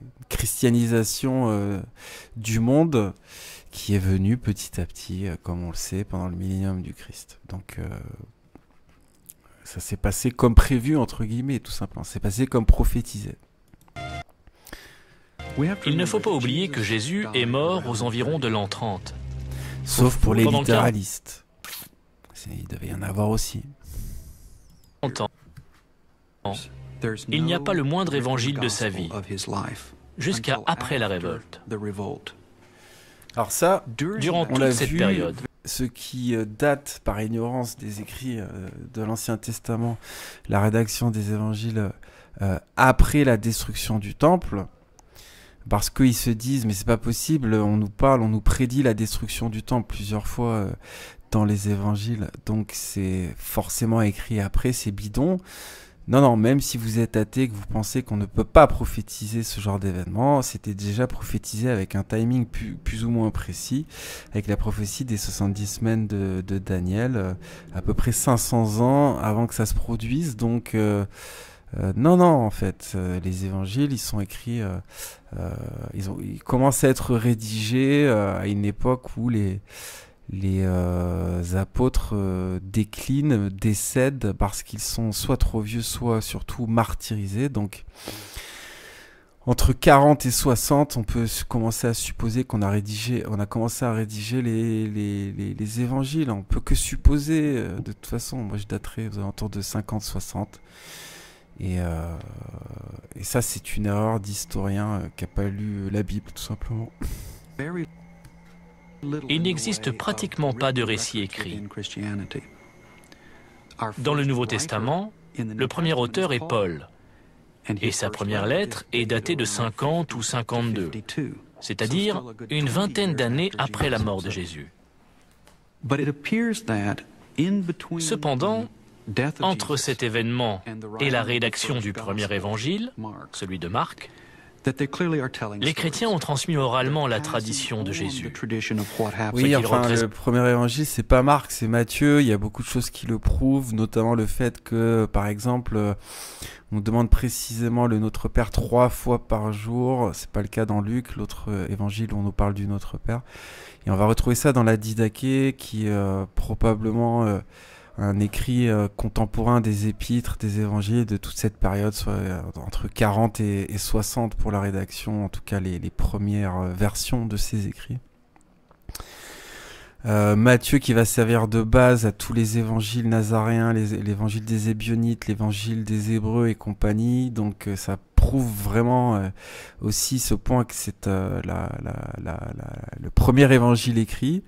une christianisation du monde qui est venue petit à petit, comme on le sait, pendant le millénium du Christ. Donc, ça s'est passé comme prévu, entre guillemets, tout simplement. C'est passé comme prophétisé. Il ne faut pas oublier que Jésus est mort aux environs de l'an 30. Sauf pour les littéralistes. Il devait y en avoir aussi. Il n'y a pas le moindre évangile de sa vie, jusqu'à après la révolte. Alors ça, durant toute cette période, ce qui date par ignorance des écrits de l'Ancien Testament, la rédaction des évangiles après la destruction du temple, parce qu'ils se disent mais c'est pas possible, on nous prédit la destruction du temple plusieurs fois dans les évangiles, donc c'est forcément écrit après, c'est bidon. Non, même si vous êtes athée, que vous pensez qu'on ne peut pas prophétiser ce genre d'événement, c'était déjà prophétisé avec un timing plus ou moins précis, avec la prophétie des 70 semaines de Daniel, à peu près 500 ans avant que ça se produise. Donc, non, en fait, les évangiles, ils sont écrits, ils commencent à être rédigés à une époque où les apôtres déclinent, décèdent parce qu'ils sont soit trop vieux, soit surtout martyrisés. Donc entre 40 et 60, on peut commencer à supposer on a commencé à rédiger les évangiles. On peut que supposer, de toute façon. Moi, je daterais aux alentours de 50-60. Et ça, c'est une erreur d'historien qui n'a pas lu la Bible, tout simplement. Il n'existe pratiquement pas de récit écrit. Dans le Nouveau Testament, le premier auteur est Paul. Et sa première lettre est datée de 50 ou 52, c'est-à-dire une vingtaine d'années après la mort de Jésus. Cependant, entre cet événement et la rédaction du premier évangile, celui de Marc, les chrétiens ont transmis oralement la tradition de Jésus. Oui, enfin, le premier évangile, c'est pas Marc, c'est Matthieu. Il y a beaucoup de choses qui le prouvent, notamment le fait que, par exemple, on demande précisément le Notre Père 3 fois par jour. C'est pas le cas dans Luc, l'autre évangile où on nous parle du Notre Père. Et on va retrouver ça dans la Didaché, qui probablement un écrit contemporain des épîtres, des évangiles de toute cette période, soit entre 40 et 60 pour la rédaction, en tout cas les premières versions de ces écrits. Matthieu qui va servir de base à tous les évangiles nazaréens, l'évangile des Ébionites, l'évangile des Hébreux et compagnie, donc ça prouve vraiment aussi ce point que c'est le premier évangile écrit.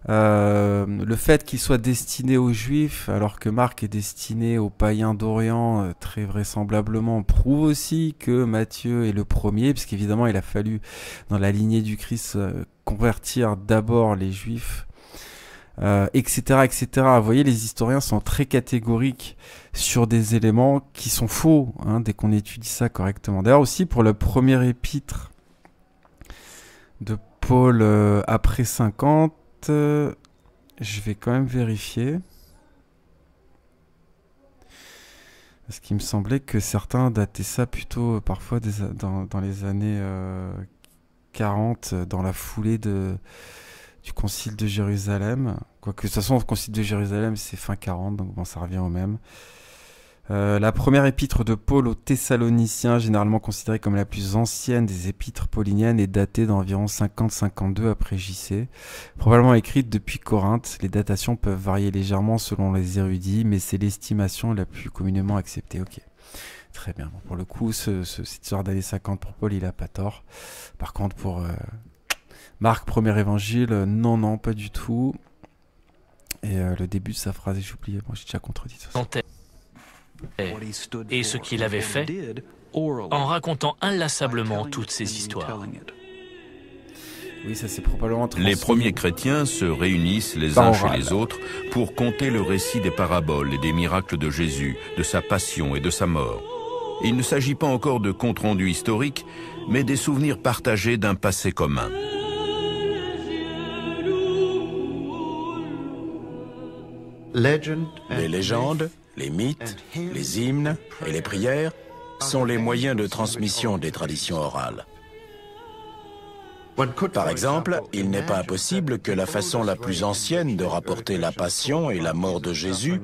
Le fait qu'il soit destiné aux Juifs alors que Marc est destiné aux païens d'Orient, très vraisemblablement prouve aussi que Matthieu est le premier, puisqu'évidemment il a fallu dans la lignée du Christ convertir d'abord les Juifs, etc., etc. Vous voyez, les historiens sont très catégoriques sur des éléments qui sont faux, dès qu'on étudie ça correctement. D'ailleurs aussi pour le premier épître de Paul après 50, je vais quand même vérifier. Parce qu'il me semblait que certains dataient ça plutôt parfois dans les années 40, dans la foulée du Concile de Jérusalem. Quoique de toute façon, le Concile de Jérusalem, c'est fin 40, donc bon, ça revient au même. La première épître de Paul aux Thessaloniciens, généralement considérée comme la plus ancienne des épîtres pauliniennes, est datée d'environ 50-52 après JC. Probablement écrite depuis Corinthe, les datations peuvent varier légèrement selon les érudits, mais c'est l'estimation la plus communément acceptée. Ok, très bien. Bon, pour le coup, cette histoire d'années 50 pour Paul, il a pas tort. Par contre, pour Marc, premier évangile, non, pas du tout. Et le début de sa phrase, j'ai oublié, moi j'ai déjà contredit ça. Et ce qu'il avait fait en racontant inlassablement toutes ces histoires. Oui, ça c'est probablement transmis. Les premiers chrétiens se réunissent les uns chez les autres pour conter le récit des paraboles et des miracles de Jésus, de sa passion et de sa mort. Il ne s'agit pas encore de compte-rendu historique, mais des souvenirs partagés d'un passé commun. Les légendes, les mythes, les hymnes et les prières sont les moyens de transmission des traditions orales. Par exemple, il n'est pas impossible que la façon la plus ancienne de rapporter la passion et la mort de Jésus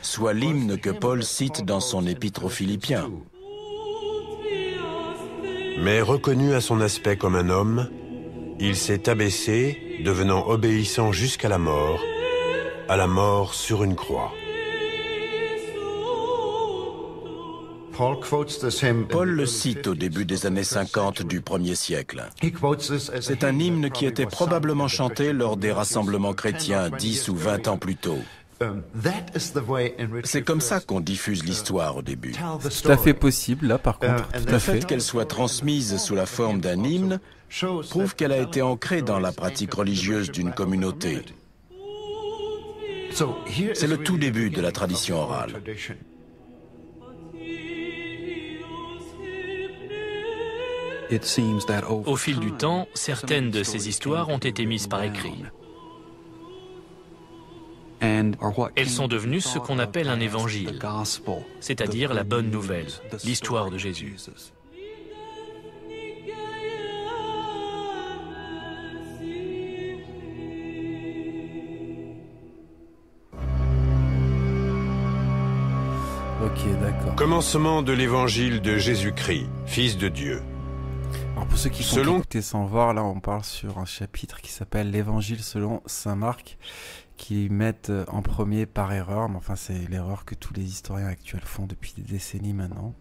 soit l'hymne que Paul cite dans son épître aux Philippiens. Mais reconnu à son aspect comme un homme, il s'est abaissé, devenant obéissant jusqu'à la mort sur une croix. Paul le cite au début des années 50 du 1er siècle. C'est un hymne qui était probablement chanté lors des rassemblements chrétiens 10 ou 20 ans plus tôt. C'est comme ça qu'on diffuse l'histoire au début. C'est tout à fait possible, là, par contre. Le fait qu'elle soit transmise sous la forme d'un hymne prouve qu'elle a été ancrée dans la pratique religieuse d'une communauté. C'est le tout début de la tradition orale. Au fil du temps, certaines de ces histoires ont été mises par écrit. Elles sont devenues ce qu'on appelle un évangile, c'est-à-dire la bonne nouvelle, l'histoire de Jésus. Ok, d'accord. Commencement de l'évangile de Jésus-Christ, Fils de Dieu. Alors pour ceux qui font écouter sans voir, là on parle sur un chapitre qui s'appelle l'Évangile selon saint Marc, qui mettent en premier par erreur, mais enfin c'est l'erreur que tous les historiens actuels font depuis des décennies maintenant.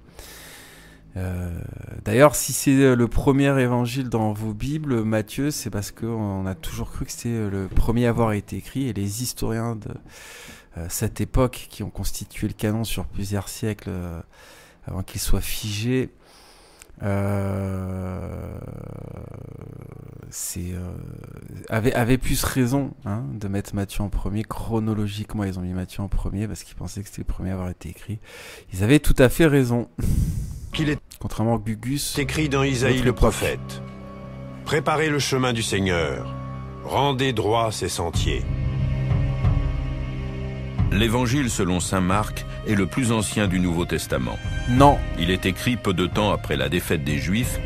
D'ailleurs, si c'est le premier évangile dans vos Bibles, Matthieu, c'est parce qu'on a toujours cru que c'était le premier à avoir été écrit, et les historiens de cette époque qui ont constitué le canon sur plusieurs siècles avant qu'il soit figé, avaient plus raison de mettre Matthieu en premier. Chronologiquement, ils ont mis Matthieu en premier parce qu'ils pensaient que c'était le premier à avoir été écrit. Ils avaient tout à fait raison. Qu'il est Contrairement à Gugus, écrit dans Isaïe le prophète. Préparez le chemin du Seigneur, rendez droit ses sentiers. L'Évangile selon saint Marc est le plus ancien du Nouveau Testament. Non. Il est écrit peu de temps après la défaite des Juifs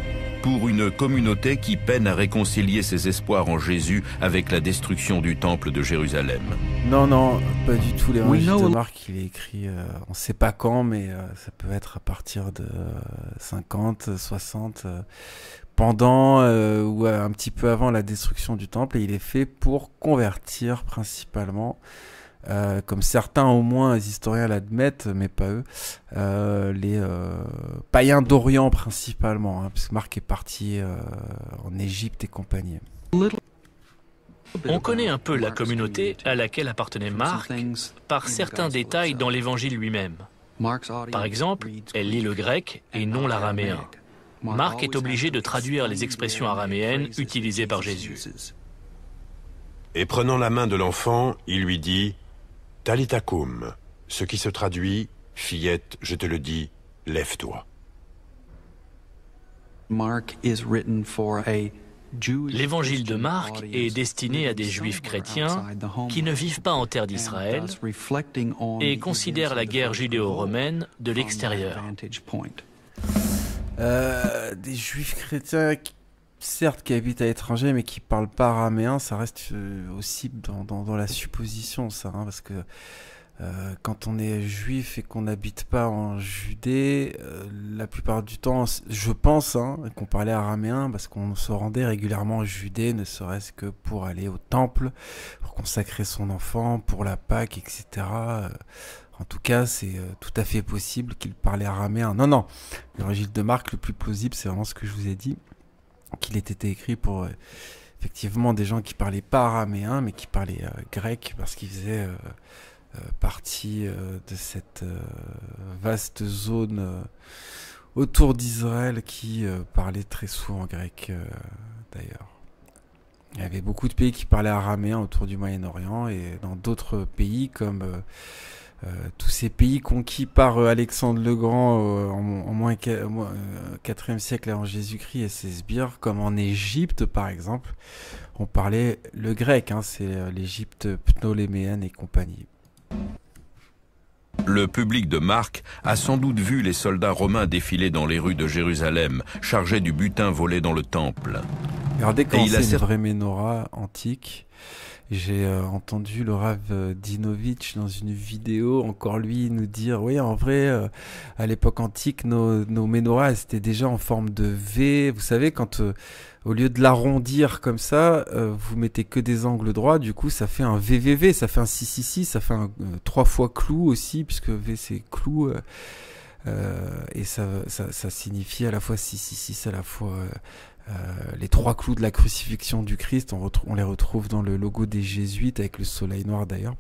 pour une communauté qui peine à réconcilier ses espoirs en Jésus avec la destruction du temple de Jérusalem. Non, pas du tout. L'Évangile de Marc, il est écrit, on ne sait pas quand, mais ça peut être à partir de 50, 60, pendant ou un petit peu avant la destruction du temple, et il est fait pour convertir principalement, comme certains au moins les historiens l'admettent, mais pas eux, les païens d'Orient principalement, puisque Marc est parti en Égypte et compagnie. On connaît un peu la communauté à laquelle appartenait Marc par certains détails dans l'évangile lui-même. Par exemple, elle lit le grec et non l'araméen. Marc est obligé de traduire les expressions araméennes utilisées par Jésus. Et prenant la main de l'enfant, il lui dit « Talitha koum », ce qui se traduit « Fillette, je te le dis, lève-toi ». L'évangile de Marc est destiné à des juifs chrétiens qui ne vivent pas en terre d'Israël et considèrent la guerre judéo-romaine de l'extérieur. Des juifs chrétiens, certes, qui habitent à l'étranger, mais qui parlent pas araméen, ça reste aussi dans la supposition, ça, parce que quand on est juif et qu'on n'habite pas en Judée, la plupart du temps, je pense qu'on parlait araméen parce qu'on se rendait régulièrement en Judée, ne serait-ce que pour aller au temple, pour consacrer son enfant, pour la Pâque, etc. En tout cas, c'est tout à fait possible qu'il parlait araméen. Non, l'évangile de Marc, le plus plausible, c'est vraiment ce que je vous ai dit, qu'il ait été écrit pour effectivement des gens qui parlaient pas araméen, mais qui parlaient grec, parce qu'ils faisaient partie de cette vaste zone autour d'Israël qui parlait très souvent grec d'ailleurs. Il y avait beaucoup de pays qui parlaient araméen autour du Moyen-Orient, et dans d'autres pays comme tous ces pays conquis par Alexandre le Grand en moins 4e siècle avant Jésus-Christ et ses sbires, comme en Égypte par exemple, on parlait le grec, c'est l'Égypte ptoléméenne et compagnie. Le public de Marc a sans doute vu les soldats romains défiler dans les rues de Jérusalem, chargés du butin volé dans le temple. Regardez quand c'est une vraie menorah antique. J'ai entendu le Rav Dinovitch dans une vidéo, encore lui, nous dire, oui, en vrai, à l'époque antique, nos menorahs étaient déjà en forme de V. Vous savez, quand au lieu de l'arrondir comme ça, vous mettez que des angles droits, du coup, ça fait un VVV, ça fait un 666, ça fait un 3 fois clou aussi, puisque V c'est clou, et ça signifie à la fois 666, à la fois les 3 clous de la crucifixion du Christ. On les retrouve dans le logo des Jésuites avec le soleil noir d'ailleurs.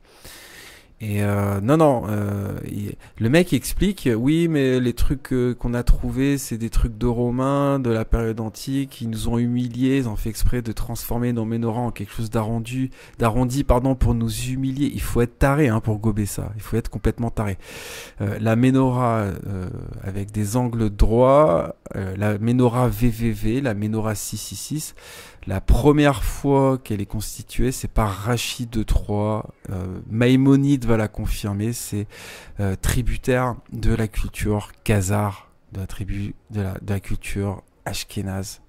Et le mec explique, oui, mais les trucs qu'on a trouvés, c'est des trucs de Romains, de la période antique, ils nous ont humiliés, ils ont fait exprès de transformer nos menorahs en quelque chose d'arrondi, pour nous humilier. Il faut être taré pour gober ça, il faut être complètement taré. La menorah avec des angles droits, la menorah VVV, la menorah 666, la première fois qu'elle est constituée, c'est par Rachid de Troyes. Maïmonide va la confirmer. C'est tributaire de la culture khazare, de la culture ashkénaze.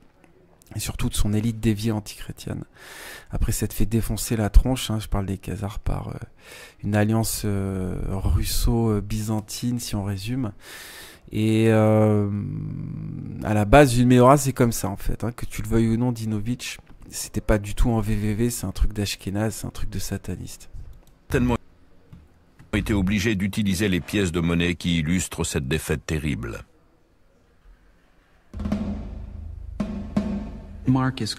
et surtout de son élite déviée antichrétienne. Après s'être fait défoncer la tronche, je parle des Khazars, par une alliance russo-byzantine, si on résume. Et à la base, une menorah, c'est comme ça en fait, que tu le veuilles ou non, Dinovitch, c'était pas du tout en VVV, c'est un truc d'Ashkénaze, c'est un truc de sataniste. Tellement été obligé d'utiliser les pièces de monnaie qui illustrent cette défaite terrible.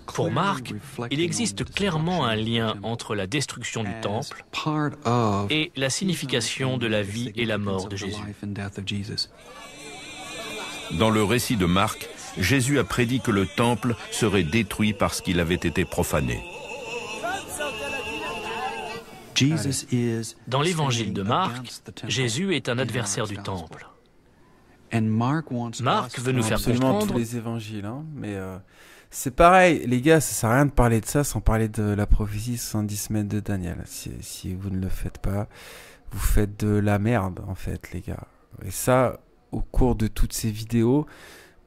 Pour Marc, il existe clairement un lien entre la destruction du temple et la signification de la vie et la mort de Jésus. Dans le récit de Marc, Jésus a prédit que le temple serait détruit parce qu'il avait été profané. Dans l'évangile de Marc, Jésus est un adversaire du temple. Marc veut nous faire comprendre tous les évangiles, mais c'est pareil, les gars, ça sert à rien de parler de ça sans parler de la prophétie 70 semaines de Daniel. Si vous ne le faites pas, vous faites de la merde, en fait, les gars. Et ça, au cours de toutes ces vidéos,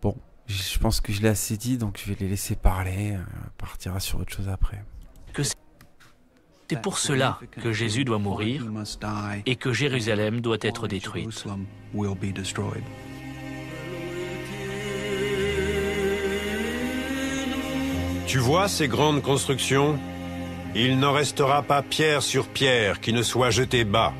bon, je pense que je l'ai assez dit, donc je vais les laisser parler, on partira sur autre chose après. C'est pour cela que Jésus doit mourir et que Jérusalem doit être détruite. Tu vois ces grandes constructions? Il n'en restera pas pierre sur pierre qui ne soit jetée bas.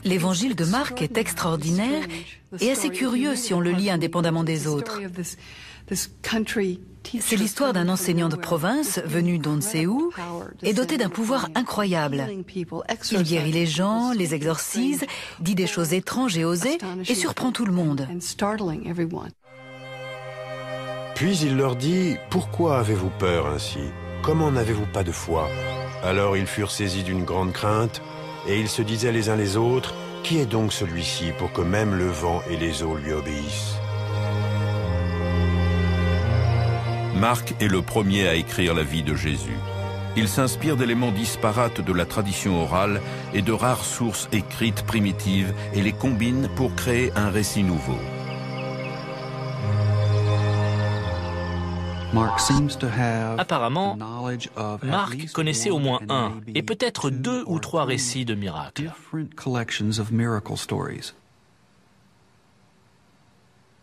L'évangile de Marc est extraordinaire et assez curieux si on le lit indépendamment des autres. C'est l'histoire d'un enseignant de province venu d'on ne sait où et doté d'un pouvoir incroyable. Il guérit les gens, les exorcise, dit des choses étranges et osées et surprend tout le monde. Puis il leur dit « Pourquoi avez-vous peur ainsi? Comment n'avez-vous pas de foi ?» Alors ils furent saisis d'une grande crainte et ils se disaient les uns les autres « Qui est donc celui-ci pour que même le vent et les eaux lui obéissent ?» Marc est le premier à écrire la vie de Jésus. Il s'inspire d'éléments disparates de la tradition orale et de rares sources écrites primitives et les combine pour créer un récit nouveau. Apparemment, Marc connaissait au moins un, et peut-être 2 ou 3 récits de miracles.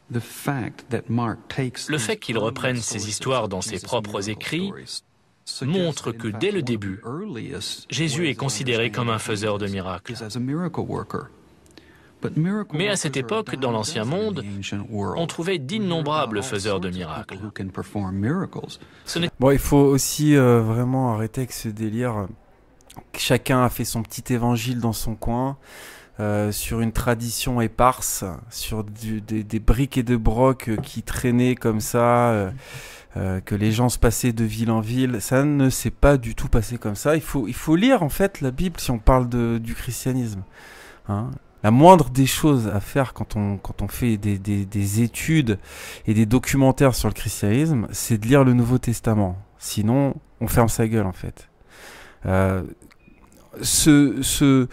Le fait qu'il reprenne ces histoires dans ses propres écrits montre que dès le début, Jésus est considéré comme un faiseur de miracles. Mais à cette époque, dans l'Ancien Monde, on trouvait d'innombrables faiseurs de miracles. Bon, il faut aussi vraiment arrêter avec ce délire. Chacun a fait son petit évangile dans son coin, sur une tradition éparse, sur des briques et de broc qui traînaient comme ça, que les gens se passaient de ville en ville. Ça ne s'est pas du tout passé comme ça. Il faut lire en fait la Bible si on parle du christianisme. La moindre des choses à faire quand on fait des études et des documentaires sur le christianisme, c'est de lire le Nouveau Testament. Sinon, on ferme sa gueule en fait. Ce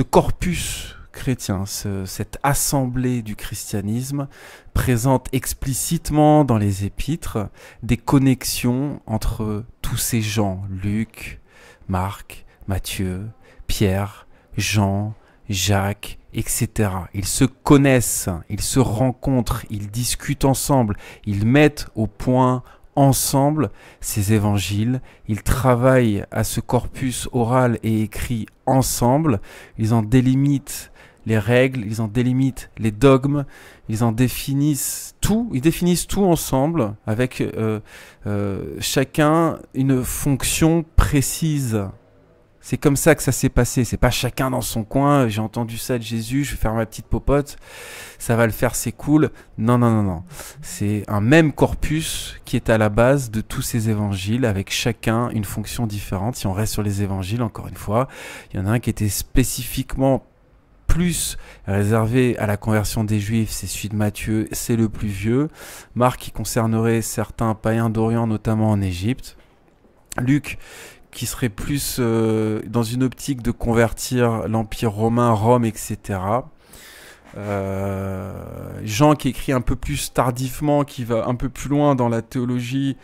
corpus chrétien, cette assemblée du christianisme présente explicitement dans les épîtres des connexions entre tous ces gens, Luc, Marc, Matthieu, Pierre, Jean, Jacques, etc. Ils se connaissent, ils se rencontrent, ils discutent ensemble, ils mettent au point ensemble ces évangiles, ils travaillent à ce corpus oral et écrit ensemble, ils en délimitent les règles, ils en délimitent les dogmes, ils en définissent tout, ils définissent tout ensemble avec chacun une fonction précise C'est comme ça que ça s'est passé. C'est pas chacun dans son coin. J'ai entendu ça de Jésus, je vais faire ma petite popote. Ça va le faire, c'est cool. Non, non, non, non. C'est un même corpus qui est à la base de tous ces évangiles, avec chacun une fonction différente. Si on reste sur les évangiles, encore une fois, il y en a un qui était spécifiquement plus réservé à la conversion des Juifs, c'est celui de Matthieu, c'est le plus vieux. Marc qui concernerait certains païens d'Orient, notamment en Égypte. Luc qui serait plus dans une optique de convertir l'Empire romain, Rome, etc. Jean qui écrit un peu plus tardivement, qui va un peu plus loin dans la théologie,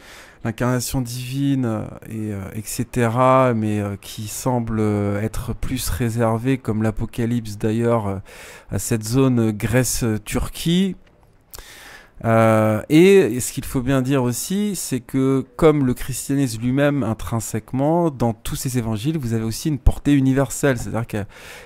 l'incarnation divine, etc., mais qui semble être plus réservé, comme l'Apocalypse d'ailleurs, à cette zone Grèce-Turquie. Et ce qu'il faut bien dire aussi, c'est que comme le christianisme lui-même intrinsèquement, dans tous ces évangiles, vous avez aussi une portée universelle. C'est-à-dire que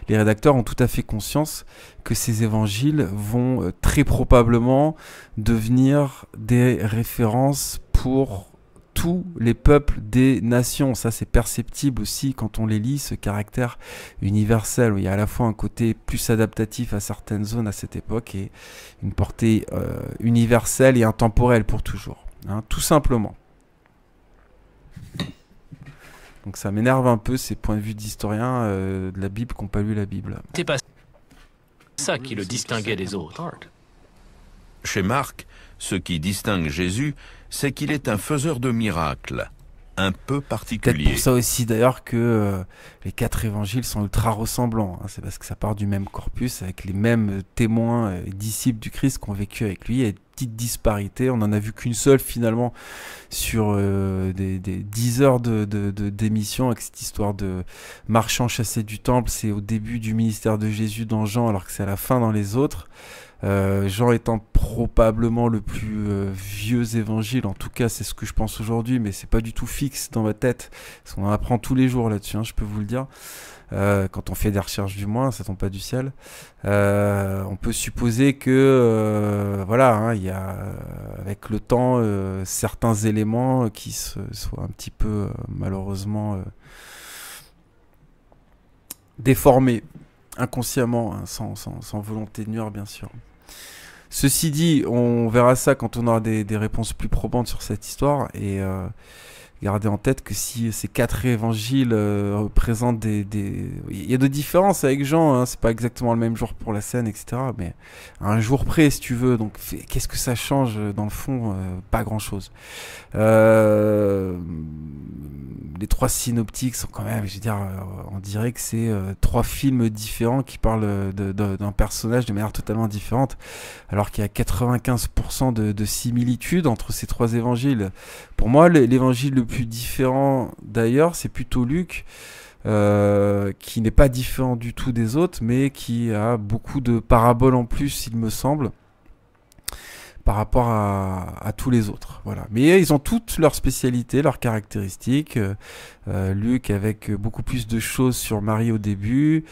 les rédacteurs ont tout à fait conscience que ces évangiles vont très probablement devenir des références pour tous les peuples des nations. Ça, c'est perceptible aussi quand on les lit, ce caractère universel, où il y a à la fois un côté plus adaptatif à certaines zones à cette époque et une portée universelle et intemporelle pour toujours, hein, tout simplement. Donc ça m'énerve un peu ces points de vue d'historiens de la Bible qui n'ont pas lu la Bible. C'est pas ça qui le distinguait des autres. Chez Marc, ce qui distingue Jésus, c'est qu'il est un faiseur de miracles, un peu particulier. Peut-être pour ça aussi d'ailleurs que les 4 évangiles sont ultra ressemblants. Hein. C'est parce que ça part du même corpus, avec les mêmes témoins et disciples du Christ qui ont vécu avec lui. Il y a une petite disparité. On n'en a vu qu'une seule finalement sur des 10 heures d'émission avec cette histoire de marchand chassé du temple. C'est au début du ministère de Jésus dans Jean, alors que c'est à la fin dans les autres. Jean étant probablement le plus vieux évangile, en tout cas c'est ce que je pense aujourd'hui, mais c'est pas du tout fixe dans ma tête, parce qu'on en apprend tous les jours là-dessus, hein, je peux vous le dire, quand on fait des recherches du moins, ça tombe pas du ciel. On peut supposer que voilà, hein, il y a avec le temps certains éléments qui soient un petit peu malheureusement déformés inconsciemment, hein, sans volonté de nuire bien sûr. Ceci dit, on verra ça quand on aura des réponses plus probantes sur cette histoire, et gardez en tête que si ces 4 évangiles représentent il y a de différences avec Jean, hein, c'est pas exactement le même jour pour la scène, etc., mais à un jour près si tu veux, donc qu'est-ce que ça change dans le fond? Pas grand chose. Les 3 synoptiques sont quand même, je veux dire, on dirait que c'est 3 films différents qui parlent d'un personnage de manière totalement différente, alors qu'il y a 95% de similitudes entre ces 3 évangiles. Pour moi, l'évangile le plus différent d'ailleurs, c'est plutôt Luc, qui n'est pas différent du tout des autres, mais qui a beaucoup de paraboles en plus, il me semble, par rapport à tous les autres. Voilà. Mais ils ont toutes leurs spécialités, leurs caractéristiques. Luc avec beaucoup plus de choses sur Marie au début.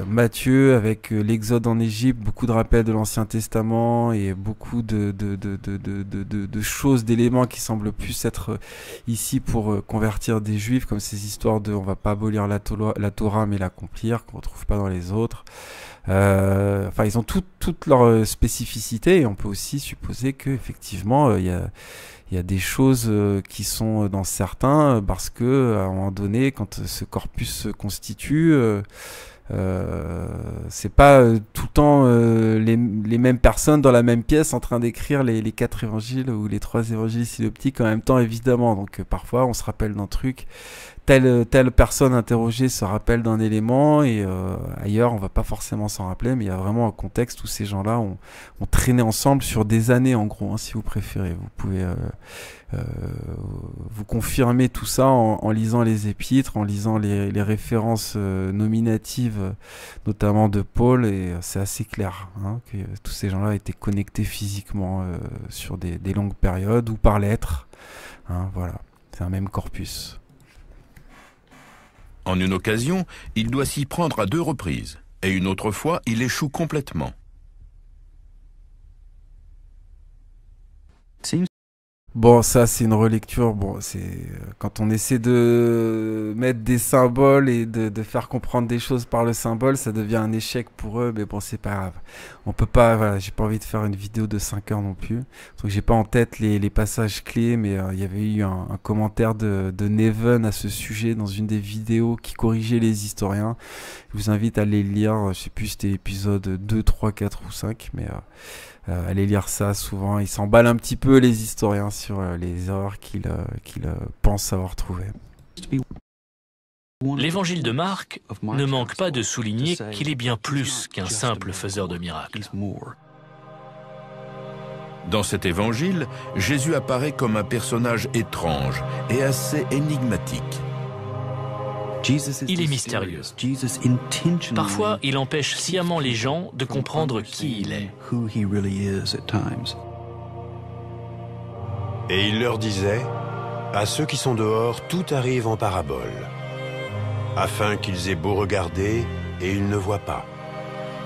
Matthieu avec l'exode en Égypte, beaucoup de rappels de l'Ancien Testament et beaucoup de choses, d'éléments qui semblent plus être ici pour convertir des Juifs, comme ces histoires de on va pas abolir la Torah mais l'accomplir, qu'on retrouve pas dans les autres. Enfin, ils ont toutes leurs spécificités, et on peut aussi supposer que effectivement il y a des choses qui sont dans certains, parce que à un moment donné, quand ce corpus se constitue, c'est pas tout le temps les mêmes personnes dans la même pièce en train d'écrire les 4 évangiles ou les 3 évangiles synoptiques en même temps, évidemment. Donc parfois on se rappelle d'un truc, telle personne interrogée se rappelle d'un élément, et ailleurs on va pas forcément s'en rappeler, mais il y a vraiment un contexte où ces gens-là ont traîné ensemble sur des années, en gros, hein, si vous préférez. Vous pouvez vous confirmer tout ça en lisant les épîtres, en lisant les références nominatives, notamment de Paul, et c'est assez clair, hein, que tous ces gens-là étaient connectés physiquement sur des longues périodes, ou par lettres, hein, voilà, c'est un même corpus. En une occasion, il doit s'y prendre à 2 reprises, et une autre fois, il échoue complètement. Bon, ça, c'est une relecture. Bon, c'est quand on essaie de mettre des symboles et de faire comprendre des choses par le symbole, ça devient un échec pour eux. Mais bon, c'est pas grave. On peut pas. Voilà, j'ai pas envie de faire une vidéo de 5 heures non plus. Donc, j'ai pas en tête les passages clés, mais il y avait eu un commentaire de Neven à ce sujet dans une des vidéos qui corrigeait les historiens. Je vous invite à les lire. Je sais plus, c'était l'épisode 2, 3, 4 ou 5, mais allez lire ça. Souvent, ils s'emballent un petit peu, les historiens, sur les erreurs qu'ils pensent avoir trouvées. L'évangile de Marc ne manque pas de souligner qu'il est bien plus qu'un simple faiseur de miracles. Dans cet évangile, Jésus apparaît comme un personnage étrange et assez énigmatique. Il est mystérieux. Parfois, il empêche sciemment les gens de comprendre qui il est. Et il leur disait, à ceux qui sont dehors, tout arrive en parabole, afin qu'ils aient beau regarder et ils ne voient pas,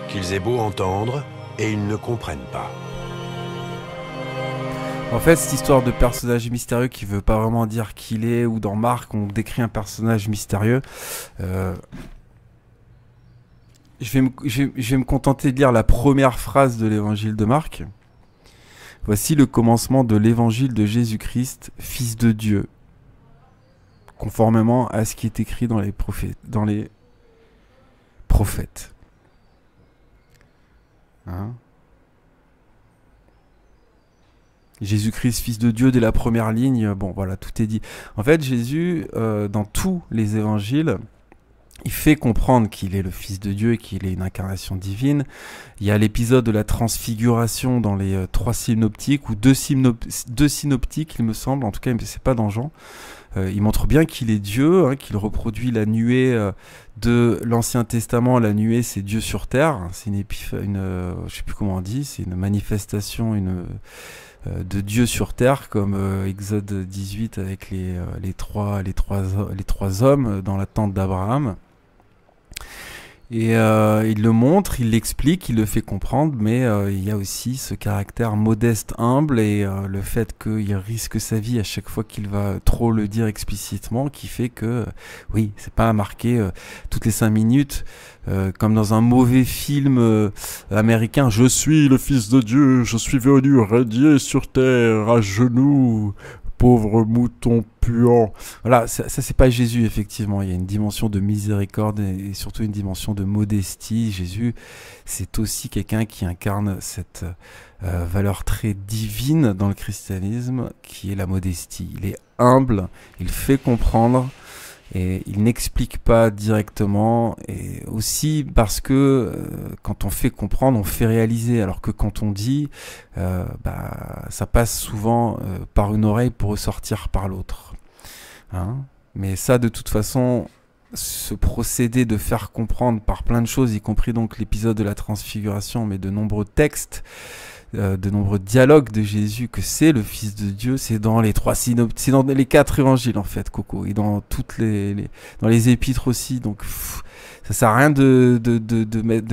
qu'ils aient beau entendre et ils ne comprennent pas. En fait, cette histoire de personnage mystérieux qui veut pas vraiment dire qui il est, ou dans Marc, on décrit un personnage mystérieux. Je vais me contenter de lire la première phrase de l'évangile de Marc. Voici le commencement de l'évangile de Jésus-Christ, Fils de Dieu, conformément à ce qui est écrit dans les prophètes. Hein? Jésus-Christ, Fils de Dieu, dès la première ligne, bon voilà, tout est dit. En fait, Jésus, dans tous les évangiles, il fait comprendre qu'il est le Fils de Dieu et qu'il est une incarnation divine. Il y a l'épisode de la transfiguration dans les 3 synoptiques, ou 2 synoptiques, il me semble, en tout cas, c'est pas dans Jean. Il montre bien qu'il est Dieu, hein, qu'il reproduit la nuée de l'Ancien Testament. La nuée, c'est Dieu sur terre. C'est je sais plus comment on dit, c'est une manifestation, de Dieu sur terre, comme Exode 18 avec les trois hommes dans la tente d'Abraham. Et il le montre, il l'explique, il le fait comprendre, mais il y a aussi ce caractère modeste, humble, et le fait qu'il risque sa vie à chaque fois qu'il va trop le dire explicitement, qui fait que, oui, c'est pas marqué toutes les 5 minutes, comme dans un mauvais film américain, je suis le Fils de Dieu, je suis venu radier sur terre à genoux, pauvre mouton puant. Voilà, ça c'est pas Jésus, effectivement. Il y a une dimension de miséricorde et surtout une dimension de modestie. Jésus, c'est aussi quelqu'un qui incarne cette valeur très divine dans le christianisme, qui est la modestie. Il est humble, il fait comprendre, et il n'explique pas directement, et aussi parce que quand on fait comprendre, on fait réaliser, alors que quand on dit, ça passe souvent par une oreille pour ressortir par l'autre. Hein? Mais ça, de toute façon, ce procédé de faire comprendre par plein de choses, y compris donc l'épisode de la transfiguration, mais de nombreux textes, de nombreux dialogues de Jésus, que c'est le Fils de Dieu, c'est dans les 3 synoptiques, c'est dans les 4 évangiles en fait, Coco, et dans toutes dans les épîtres aussi. Donc ça sert à rien de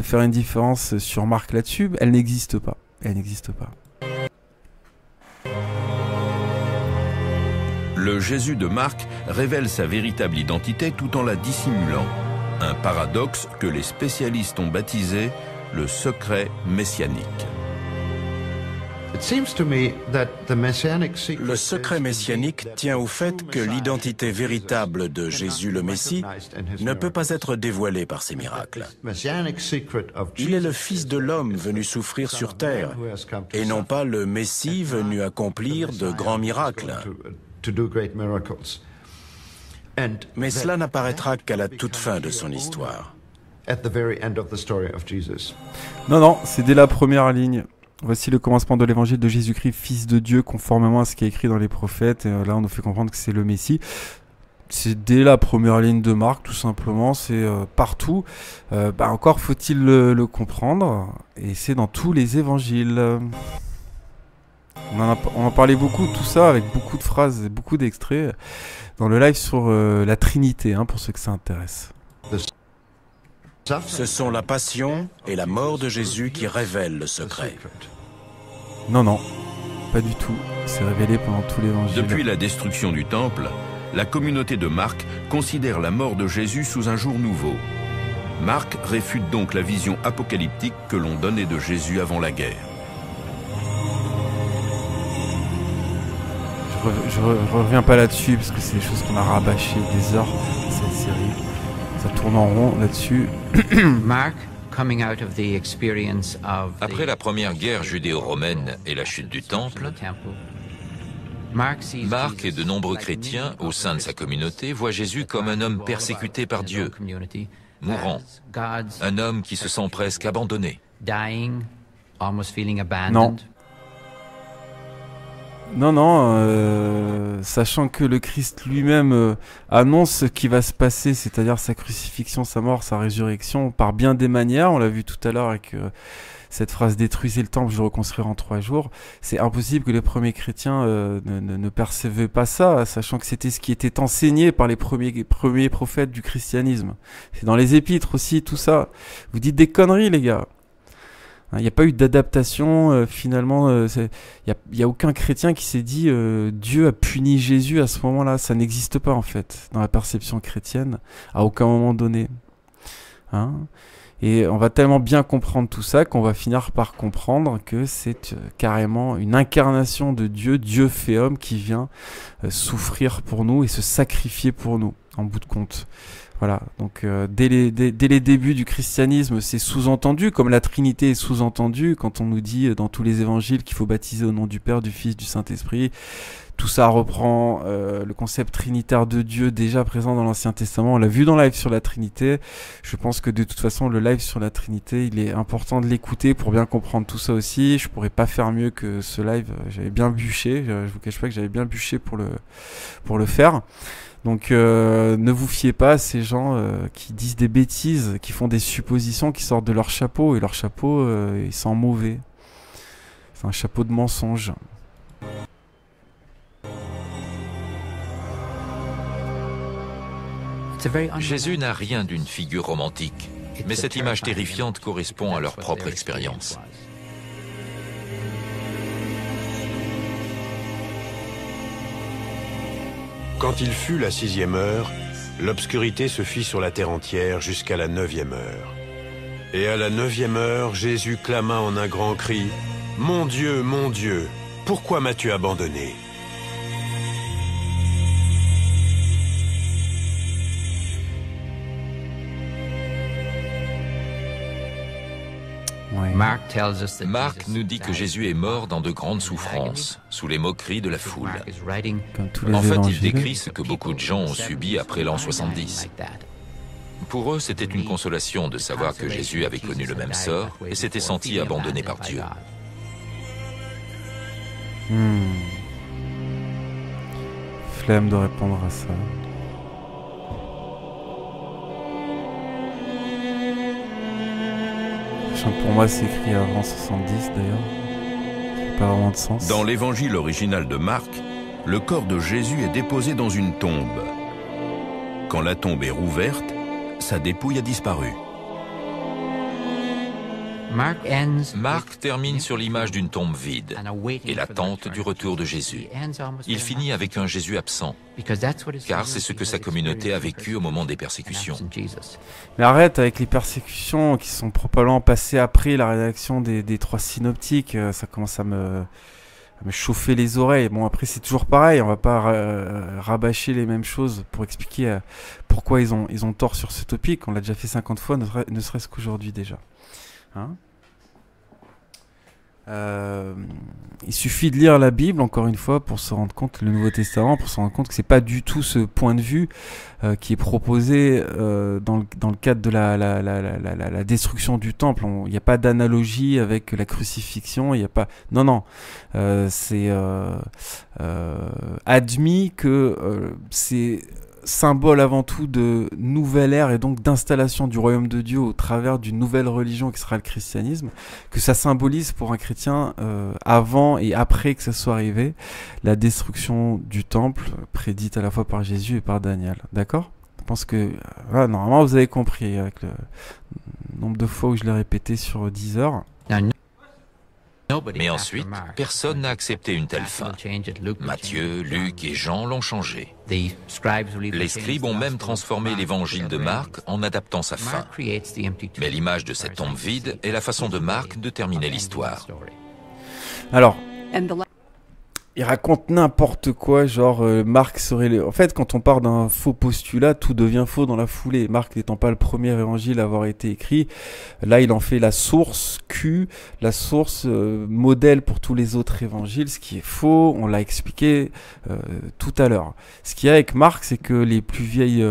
faire une différence sur Marc là-dessus. Elle n'existe pas. Le Jésus de Marc révèle sa véritable identité tout en la dissimulant. Un paradoxe que les spécialistes ont baptisé le secret messianique. Le secret messianique tient au fait que l'identité véritable de Jésus le Messie ne peut pas être dévoilée par ses miracles. Il est le Fils de l'homme venu souffrir sur terre, et non pas le Messie venu accomplir de grands miracles. Mais cela n'apparaîtra qu'à la toute fin de son histoire. Non, c'est dès la première ligne. Voici le commencement de l'évangile de Jésus-Christ, Fils de Dieu, conformément à ce qui est écrit dans les prophètes. Et là, on nous fait comprendre que c'est le Messie. C'est dès la première ligne de Marc, tout simplement. C'est partout. Encore faut-il le comprendre. Et c'est dans tous les évangiles. On en parlait beaucoup, tout ça, avec beaucoup de phrases et beaucoup d'extraits dans le live sur la Trinité, hein, pour ceux que ça intéresse. Ce sont la passion et la mort de Jésus qui révèlent le secret. Non, pas du tout. C'est révélé pendant tout l'évangile. Depuis la destruction du temple, la communauté de Marc considère la mort de Jésus sous un jour nouveau. Marc réfute donc la vision apocalyptique que l'on donnait de Jésus avant la guerre. Je reviens pas là-dessus parce que c'est des choses qu'on a rabâchées des heures cette série. Ça tourne en rond là-dessus. Après la première guerre judéo-romaine et la chute du temple, Marc et de nombreux chrétiens au sein de sa communauté voient Jésus comme un homme persécuté par Dieu, mourant, un homme qui se sent presque abandonné. Non, sachant que le Christ lui-même annonce ce qui va se passer, c'est-à-dire sa crucifixion, sa mort, sa résurrection, par bien des manières. On l'a vu tout à l'heure avec cette phrase « Détruisez le temple, je le reconstruirai en 3 jours ». C'est impossible que les premiers chrétiens ne percevaient pas ça, sachant que c'était ce qui était enseigné par les premiers prophètes du christianisme. C'est dans les épîtres aussi, tout ça. Vous dites des conneries, les gars. Il n'y a pas eu d'adaptation, finalement, il n'y a aucun chrétien qui s'est dit Dieu a puni Jésus à ce moment-là. Ça n'existe pas, en fait, dans la perception chrétienne, à aucun moment donné. Hein? Et on va tellement bien comprendre tout ça qu'on va finir par comprendre que c'est carrément une incarnation de Dieu, Dieu fait homme, qui vient souffrir pour nous et se sacrifier pour nous, en bout de compte. Voilà, donc dès les débuts du christianisme, c'est sous-entendu, comme la Trinité est sous-entendue, quand on nous dit dans tous les évangiles qu'il faut baptiser au nom du Père, du Fils, du Saint-Esprit. Tout ça reprend le concept trinitaire de Dieu déjà présent dans l'Ancien Testament. On l'a vu dans le live sur la Trinité. Je pense que de toute façon, le live sur la Trinité, il est important de l'écouter pour bien comprendre tout ça aussi. Je pourrais pas faire mieux que ce live. J'avais bien bûché. Je vous cache pas que j'avais bien bûché pour le faire. Donc ne vous fiez pas à ces gens qui disent des bêtises, qui font des suppositions, qui sortent de leur chapeau. Et leur chapeau, il sent mauvais. C'est un chapeau de mensonge. Jésus n'a rien d'une figure romantique, mais cette image terrifiante correspond à leur propre expérience. Quand il fut la 6e heure, l'obscurité se fit sur la terre entière jusqu'à la 9e heure. Et à la 9e heure, Jésus clama en un grand cri, « Mon Dieu, pourquoi m'as-tu abandonné ?» Marc nous dit que Jésus est mort dans de grandes souffrances, sous les moqueries de la foule. En fait, il décrit ce que beaucoup de gens ont subi après l'an 70. Pour eux, c'était une consolation de savoir que Jésus avait connu le même sort et s'était senti abandonné par Dieu. Flemme de répondre à ça. Pour moi, c'est écrit avant 70 d'ailleurs. Ça n'a pas vraiment de sens. Dans l'évangile original de Marc, le corps de Jésus est déposé dans une tombe. Quand la tombe est rouverte, sa dépouille a disparu. Marc termine sur l'image d'une tombe vide et l'attente du retour de Jésus. Il finit avec un Jésus absent, car c'est ce que sa communauté a vécu au moment des persécutions. Mais arrête avec les persécutions qui sont probablement passées après la rédaction des 3 synoptiques. Ça commence à me chauffer les oreilles. Bon, après c'est toujours pareil, on va pas rabâcher les mêmes choses pour expliquer pourquoi ils ont tort sur ce topic. On l'a déjà fait 50 fois, ne serait-ce qu'aujourd'hui déjà. Hein, il suffit de lire la Bible encore une fois pour se rendre compte, le Nouveau Testament, pour se rendre compte que c'est pas du tout ce point de vue qui est proposé dans le cadre de la destruction du temple. Il n'y a pas d'analogie avec la crucifixion, il n'y a pas... Non, c'est admis que c'est symbole avant tout de nouvelle ère et donc d'installation du royaume de Dieu au travers d'une nouvelle religion qui sera le christianisme, que ça symbolise pour un chrétien avant et après que ça soit arrivé, la destruction du temple prédite à la fois par Jésus et par Daniel. D'accord ? Je pense que normalement vous avez compris avec le nombre de fois où je l'ai répété sur 10 heures. Mais ensuite, personne n'a accepté une telle fin. Matthieu, Luc et Jean l'ont changé. Les scribes ont même transformé l'évangile de Marc en adaptant sa fin. Mais l'image de cette tombe vide est la façon de Marc de terminer l'histoire. Alors, il raconte n'importe quoi, genre Marc serait... En fait, quand on part d'un faux postulat, tout devient faux dans la foulée. Marc n'étant pas le premier évangile à avoir été écrit, là il en fait la source Q, la source modèle pour tous les autres évangiles, ce qui est faux, on l'a expliqué tout à l'heure. Ce qu'il y a avec Marc, c'est que les plus vieilles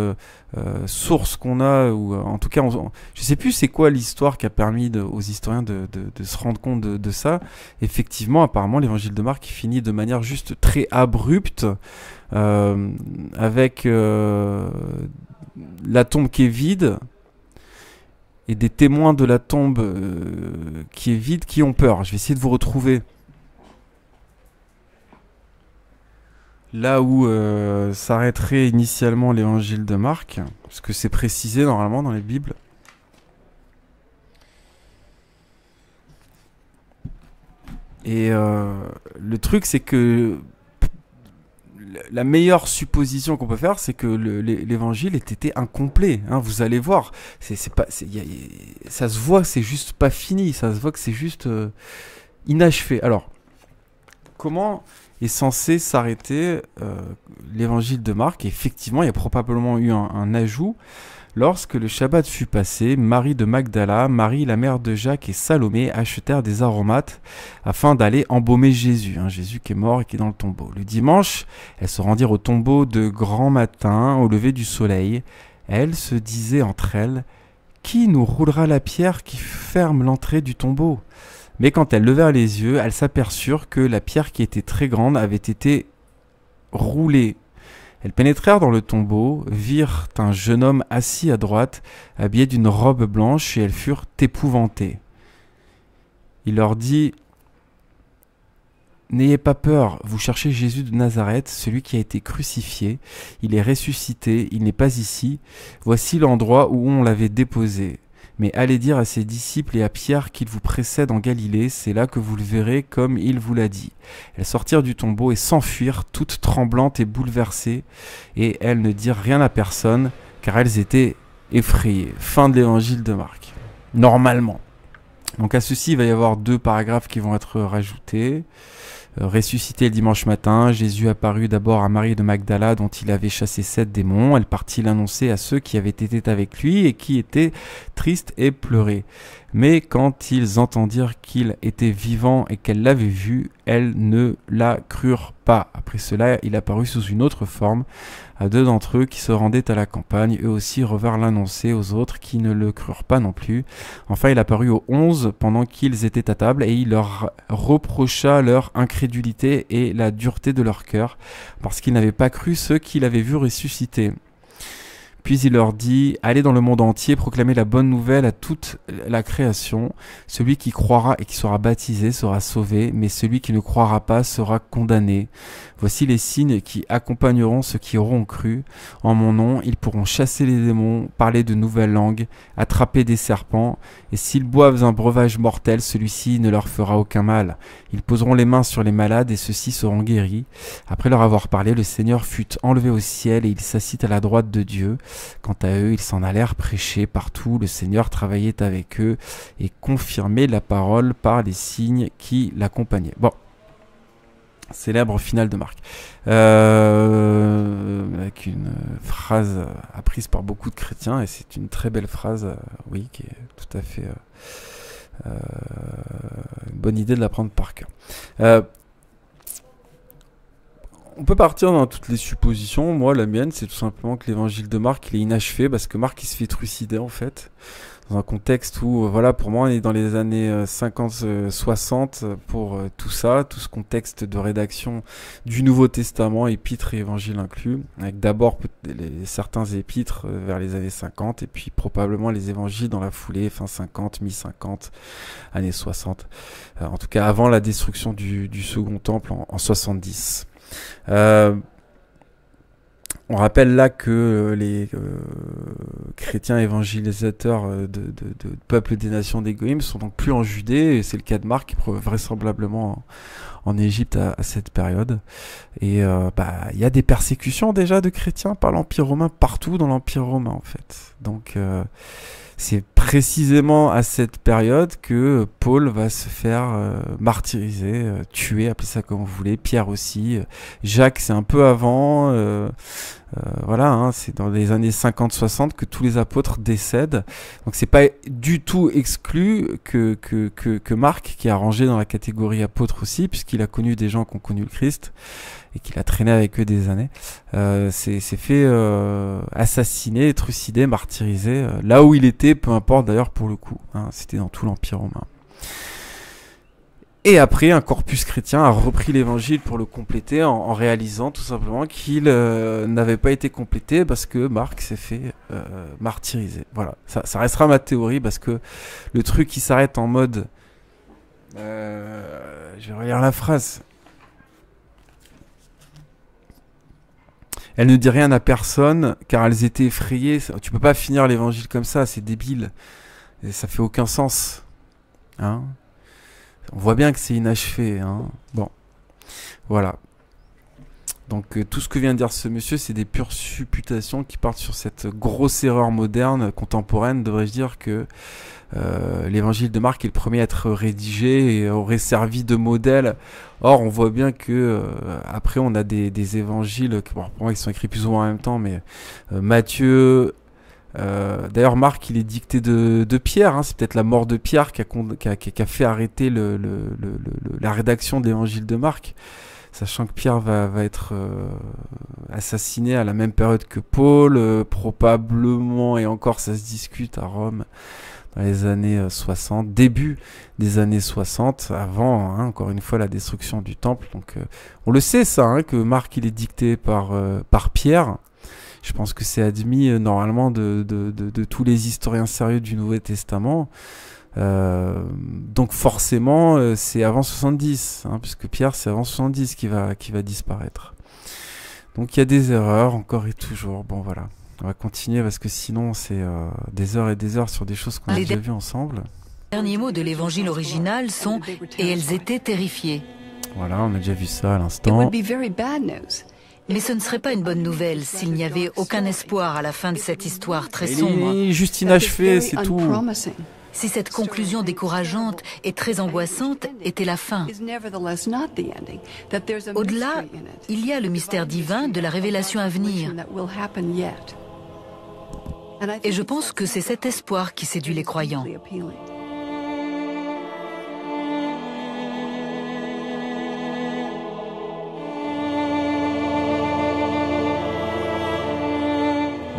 sources qu'on a, ou en tout cas, je sais plus c'est quoi l'histoire qui a permis aux historiens de se rendre compte de ça. Effectivement, apparemment, l'évangile de Marc finit de manière juste très abrupte, avec la tombe qui est vide et des témoins de la tombe qui est vide qui ont peur. Je vais essayer de vous retrouver là où s'arrêterait initialement l'évangile de Marc, parce que c'est précisé normalement dans les Bibles. Et le truc, c'est que la meilleure supposition qu'on peut faire, c'est que l'évangile ait été incomplet. Hein, vous allez voir, ça se voit, c'est juste pas fini, ça se voit que c'est juste inachevé. Alors, comment est censé s'arrêter l'évangile de Marc? Effectivement, il y a probablement eu un ajout. Lorsque le Shabbat fut passé, Marie de Magdala, Marie la mère de Jacques et Salomé achetèrent des aromates afin d'aller embaumer Jésus, Jésus qui est mort et qui est dans le tombeau. Le dimanche, elles se rendirent au tombeau de grand matin, au lever du soleil. Elles se disaient entre elles, « Qui nous roulera la pierre qui ferme l'entrée du tombeau ?» Mais quand elles levèrent les yeux, elles s'aperçurent que la pierre qui était très grande avait été roulée. Elles pénétrèrent dans le tombeau, virent un jeune homme assis à droite, habillé d'une robe blanche, et elles furent épouvantées. Il leur dit « N'ayez pas peur, vous cherchez Jésus de Nazareth, celui qui a été crucifié. Il est ressuscité, il n'est pas ici. Voici l'endroit où on l'avait déposé. Mais allez dire à ses disciples et à Pierre qu'il vous précède en Galilée, c'est là que vous le verrez comme il vous l'a dit. » Elles sortirent du tombeau et s'enfuirent, toutes tremblantes et bouleversées, et elles ne dirent rien à personne, car elles étaient effrayées. Fin de l'évangile de Marc. Normalement. Donc à ceci, il va y avoir 2 paragraphes qui vont être rajoutés. Ressuscité le dimanche matin, Jésus apparut d'abord à Marie de Magdala dont il avait chassé 7 démons. Elle partit l'annoncer à ceux qui avaient été avec lui et qui étaient tristes et pleuraient. Mais quand ils entendirent qu'il était vivant et qu'elle l'avait vu, elles ne la crurent pas. Après cela, il apparut sous une autre forme à 2 d'entre eux qui se rendaient à la campagne. Eux aussi revinrent l'annoncer aux autres qui ne le crurent pas non plus. Enfin, il apparut aux 11 pendant qu'ils étaient à table et il leur reprocha leur incrédulité et la dureté de leur cœur parce qu'ils n'avaient pas cru ceux qu'il avait vus ressusciter. Puis il leur dit, allez dans le monde entier, proclamez la bonne nouvelle à toute la création. Celui qui croira et qui sera baptisé sera sauvé, mais celui qui ne croira pas sera condamné. Voici les signes qui accompagneront ceux qui auront cru. En mon nom, ils pourront chasser les démons, parler de nouvelles langues, attraper des serpents, et s'ils boivent un breuvage mortel, celui-ci ne leur fera aucun mal. Ils poseront les mains sur les malades et ceux-ci seront guéris. Après leur avoir parlé, le Seigneur fut enlevé au ciel et il s'assit à la droite de Dieu. Quant à eux, ils s'en allèrent prêcher partout. Le Seigneur travaillait avec eux et confirmait la parole par les signes qui l'accompagnaient. Bon, célèbre finale de Marc. Avec une phrase apprise par beaucoup de chrétiens, et c'est une très belle phrase, oui, qui est tout à fait une bonne idée de l'apprendre par cœur. On peut partir dans toutes les suppositions. Moi, la mienne, c'est tout simplement que l'évangile de Marc, il est inachevé parce que Marc, il se fait trucider, en fait. Dans un contexte où, voilà, pour moi, on est dans les années 50-60 pour tout ça, tout ce contexte de rédaction du Nouveau Testament, épîtres et évangiles inclus, avec d'abord certains épîtres vers les années 50 et puis probablement les évangiles dans la foulée, fin 50, mi-50, années 60. En tout cas, avant la destruction du Second Temple en 70. On rappelle là que les chrétiens évangélisateurs de peuple des nations des Goïms sont donc plus en Judée, et c'est le cas de Marc, vraisemblablement en Égypte à cette période. Et il y a des persécutions déjà de chrétiens par l'Empire romain, partout dans l'Empire romain en fait. Donc c'est précisément à cette période que Paul va se faire martyriser, tuer, appelez ça comme vous voulez, Pierre aussi, Jacques c'est un peu avant, voilà, hein, c'est dans les années 50-60 que tous les apôtres décèdent, donc c'est pas du tout exclu que Marc, qui est rangé dans la catégorie apôtre aussi, puisqu'il a connu des gens qui ont connu le Christ, et qu'il a traîné avec eux des années, s'est fait assassiner, trucider, martyriser, là où il était, peu importe d'ailleurs pour le coup, hein, c'était dans tout l'Empire romain. Et après, un corpus chrétien a repris l'évangile pour le compléter en réalisant tout simplement qu'il n'avait pas été complété parce que Marc s'est fait martyriser. Voilà, ça restera ma théorie parce que le truc qui s'arrête en mode... je vais relire la phrase. Elle ne dit rien à personne car elles étaient effrayées. Tu peux pas finir l'évangile comme ça, c'est débile. Et ça fait aucun sens. Hein ? On voit bien que c'est inachevé. Hein ? Bon, voilà. Donc tout ce que vient de dire ce monsieur, c'est des pures supputations qui partent sur cette grosse erreur moderne, contemporaine, devrais-je dire, que l'évangile de Marc est le premier à être rédigé et aurait servi de modèle. Or, on voit bien que après, on a des évangiles, pour moi, qui sont écrits plus ou moins en même temps, mais Matthieu... d'ailleurs, Marc, il est dicté de Pierre, hein, c'est peut-être la mort de Pierre qui a fait arrêter la rédaction de l'évangile de Marc, sachant que Pierre va être assassiné à la même période que Paul, probablement, et encore ça se discute, à Rome, dans les années 60, début des années 60, avant, hein, encore une fois, la destruction du temple. Donc, on le sait ça, hein, que Marc, il est dicté par Pierre. Je pense que c'est admis normalement de tous les historiens sérieux du Nouveau Testament. Donc forcément, c'est avant 70, hein, puisque Pierre, c'est avant 70 qui va disparaître. Donc il y a des erreurs, encore et toujours. Bon voilà, on va continuer parce que sinon c'est des heures et des heures sur des choses qu'on a déjà vues ensemble. Les derniers mots de l'évangile original sont « et elles étaient terrifiées ». Voilà, on a déjà vu ça à l'instant. Mais ce ne serait pas une bonne nouvelle s'il n'y avait aucun espoir à la fin de cette histoire très sombre. Il est juste inachevé, c'est tout. Si cette conclusion décourageante et très angoissante était la fin. Au-delà, il y a le mystère divin de la révélation à venir. Et je pense que c'est cet espoir qui séduit les croyants.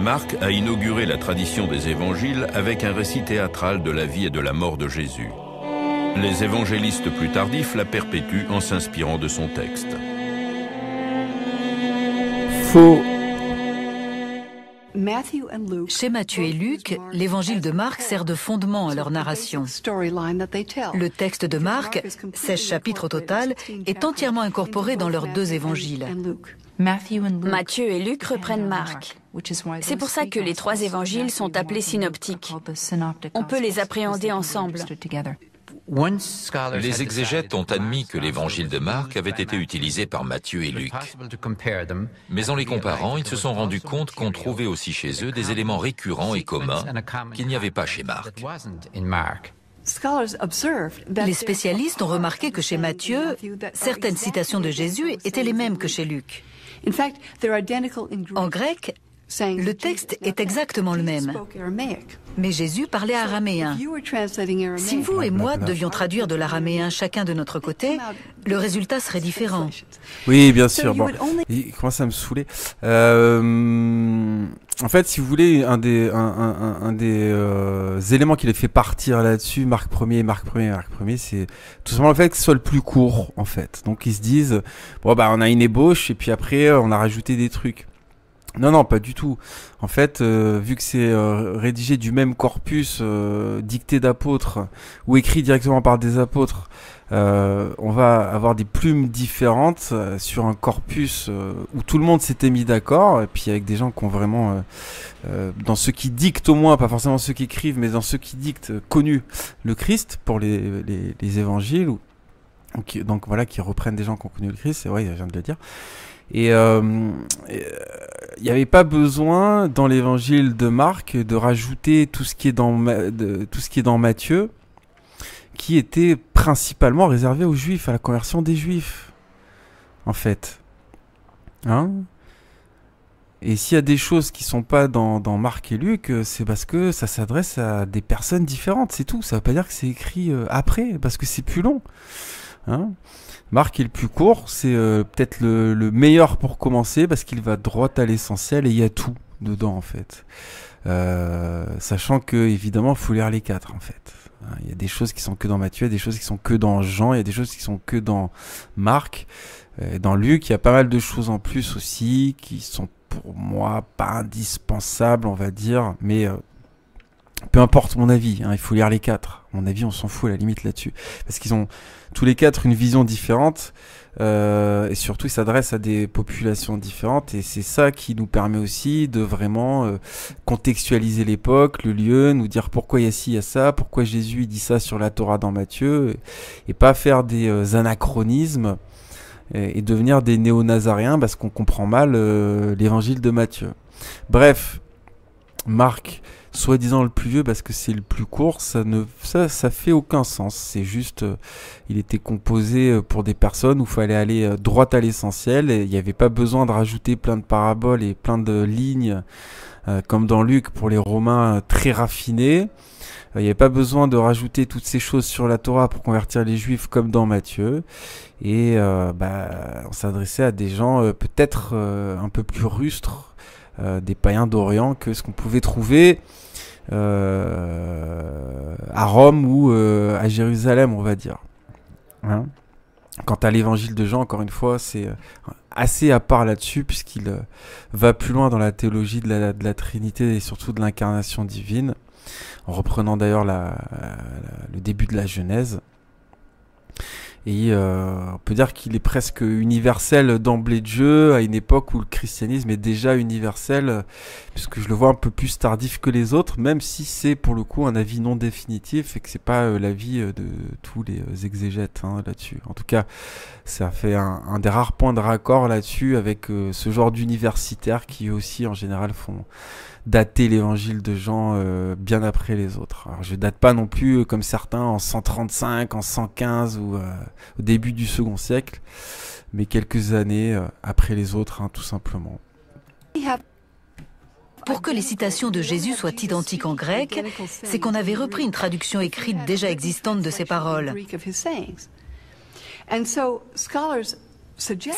Marc a inauguré la tradition des évangiles avec un récit théâtral de la vie et de la mort de Jésus. Les évangélistes plus tardifs la perpétuent en s'inspirant de son texte. Faux. Chez Matthieu et Luc, l'évangile de Marc sert de fondement à leur narration. Le texte de Marc, 16 chapitres au total, est entièrement incorporé dans leurs deux évangiles. Matthieu et Luc reprennent Marc. C'est pour ça que les trois évangiles sont appelés synoptiques. On peut les appréhender ensemble. Les exégètes ont admis que l'évangile de Marc avait été utilisé par Matthieu et Luc. Mais en les comparant, ils se sont rendus compte qu'on trouvait aussi chez eux des éléments récurrents et communs qu'il n'y avait pas chez Marc. Les spécialistes ont remarqué que chez Matthieu, certaines citations de Jésus étaient les mêmes que chez Luc. En grec, le texte est exactement le même. Mais Jésus parlait araméen. Si vous et moi devions traduire de l'araméen chacun de notre côté, le résultat serait différent. Oui, bien sûr. Bon, il commence à me saouler. En fait, si vous voulez, un des éléments qui les fait partir là-dessus, Marc 1er, c'est tout simplement le fait que ce soit le plus court, en fait. Donc ils se disent, bon bah on a une ébauche et puis après on a rajouté des trucs. Non, pas du tout. En fait, vu que c'est rédigé du même corpus dicté d'apôtres ou écrit directement par des apôtres, on va avoir des plumes différentes sur un corpus où tout le monde s'était mis d'accord, et puis avec des gens qui ont vraiment, dans ceux qui dictent au moins, pas forcément ceux qui écrivent, mais dans ceux qui dictent, connu le Christ pour les évangiles, donc voilà, qui reprennent des gens qui ont connu le Christ, c'est vrai, je viens de le dire. Et il n'y avait pas besoin dans l'évangile de Marc de rajouter tout ce qui est dans Matthieu, qui était principalement réservé aux Juifs, à la conversion des Juifs, en fait. Hein? Et s'il y a des choses qui sont pas dans Marc et Luc, c'est parce que ça s'adresse à des personnes différentes, c'est tout. Ça veut pas dire que c'est écrit après, parce que c'est plus long. Hein? Marc est le plus court, c'est peut-être le meilleur pour commencer parce qu'il va droit à l'essentiel et il y a tout dedans en fait. Sachant que évidemment faut lire les 4 en fait. Il y a des choses qui sont que dans Matthieu, il y a des choses qui sont que dans Jean, il y a des choses qui sont que dans Marc. Dans Luc, il y a pas mal de choses en plus aussi qui sont pour moi pas indispensables on va dire, mais peu importe mon avis, hein, il faut lire les 4. À mon avis, on s'en fout à la limite là-dessus. Parce qu'ils ont tous les 4 une vision différente et surtout ils s'adressent à des populations différentes et c'est ça qui nous permet aussi de vraiment contextualiser l'époque, le lieu, nous dire pourquoi il y a ci, il y a ça, pourquoi Jésus dit ça sur la Torah dans Matthieu et pas faire des anachronismes et devenir des néo-nazariens parce qu'on comprend mal l'évangile de Matthieu. Bref, Marc, soi-disant le plus vieux parce que c'est le plus court, ça fait aucun sens. C'est juste, il était composé pour des personnes où il fallait aller droit à l'essentiel et il n'y avait pas besoin de rajouter plein de paraboles et plein de lignes comme dans Luc pour les Romains très raffinés. Il n'y avait pas besoin de rajouter toutes ces choses sur la Torah pour convertir les Juifs comme dans Matthieu. Et on s'adressait à des gens peut-être un peu plus rustres, des païens d'Orient que ce qu'on pouvait trouver à Rome ou à Jérusalem, on va dire. Hein? Quant à l'évangile de Jean, encore une fois, c'est assez à part là-dessus, puisqu'il va plus loin dans la théologie de la Trinité et surtout de l'incarnation divine, en reprenant d'ailleurs le début de la Genèse. Et on peut dire qu'il est presque universel d'emblée de jeu, à une époque où le christianisme est déjà universel, puisque je le vois un peu plus tardif que les autres, même si c'est pour le coup un avis non définitif et que c'est pas l'avis de tous les exégètes là-dessus. En tout cas, ça fait un des rares points de raccord là-dessus avec ce genre d'universitaires qui aussi en général font dater l'évangile de Jean bien après les autres. Alors je date pas non plus comme certains en 135, en 115 ou au début du second siècle, mais quelques années après les autres, tout simplement. Pour que les citations de Jésus soient identiques en grec, c'est qu'on avait repris une traduction écrite déjà existante de ces paroles.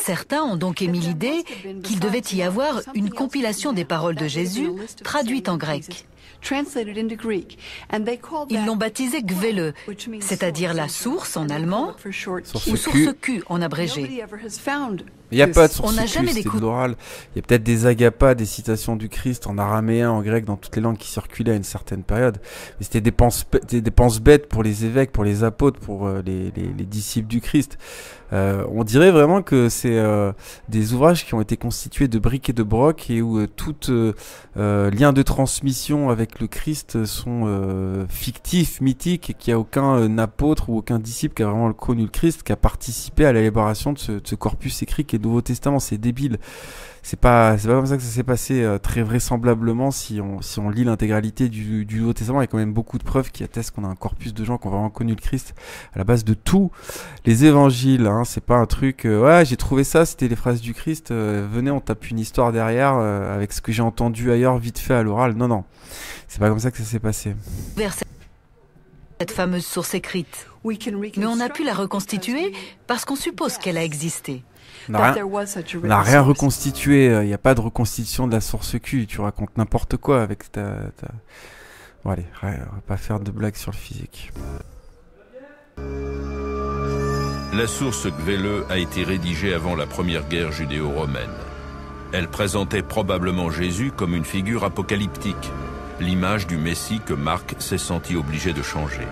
Certains ont donc émis l'idée qu'il devait y avoir une compilation des paroles de Jésus traduites en grec. Ils l'ont baptisé Quelle, c'est-à-dire la source en allemand ou source Q en abrégé. Il n'y a pas de source Q, c'était de l'oral. Il y a peut-être des agapas, des citations du Christ en araméen, en grec, dans toutes les langues qui circulaient à une certaine période. Mais c'était des penses bêtes pour les évêques, pour les apôtres, pour les disciples du Christ. On dirait vraiment que c'est des ouvrages qui ont été constitués de briques et de brocs et où tout lien de transmission avec le Christ sont fictifs, mythiques, et qu'il n'y a aucun apôtre ou aucun disciple qui a vraiment connu le Christ, qui a participé à l'élaboration de ce corpus écrit qui est le Nouveau Testament. C'est débile. C'est pas comme ça que ça s'est passé très vraisemblablement. Si on lit l'intégralité du Nouveau Testament, il y a quand même beaucoup de preuves qui attestent qu'on a un corpus de gens qui ont vraiment connu le Christ à la base de tous les évangiles. C'est pas un truc ouais, j'ai trouvé ça, c'était les phrases du Christ, venez on tape une histoire derrière avec ce que j'ai entendu ailleurs vite fait à l'oral. Non, c'est pas comme ça que ça s'est passé. Vers cette fameuse source écrite, mais on a pu la reconstituer parce qu'on suppose qu'elle a existé. On n'a rien reconstitué, il n'y a pas de reconstitution de la source Q, tu racontes n'importe quoi avec ta... Bon allez, on va pas faire de blagues sur le physique. La source Quelle a été rédigée avant la première guerre judéo-romaine. Elle présentait probablement Jésus comme une figure apocalyptique, l'image du Messie que Marc s'est senti obligé de changer.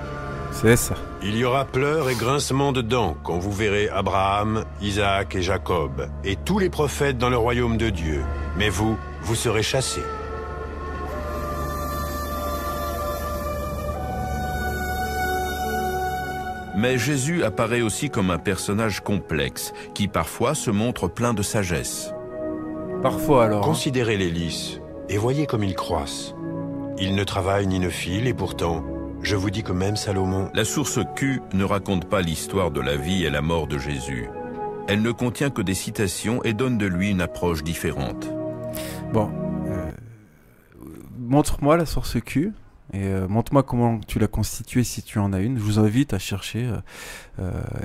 C'est ça. Il y aura pleurs et grincements de dents quand vous verrez Abraham, Isaac et Jacob, et tous les prophètes dans le royaume de Dieu. Mais vous, vous serez chassés. Mais Jésus apparaît aussi comme un personnage complexe, qui parfois se montre plein de sagesse. Parfois alors. Considérez les lys, et voyez comme ils croissent. Ils ne travaillent ni ne filent, et pourtant, je vous dis que même Salomon... La source Q ne raconte pas l'histoire de la vie et la mort de Jésus. Elle ne contient que des citations et donne de lui une approche différente. Bon, montre-moi la source Q. Et montre-moi comment tu l'as constituée si tu en as une. Je vous invite à chercher,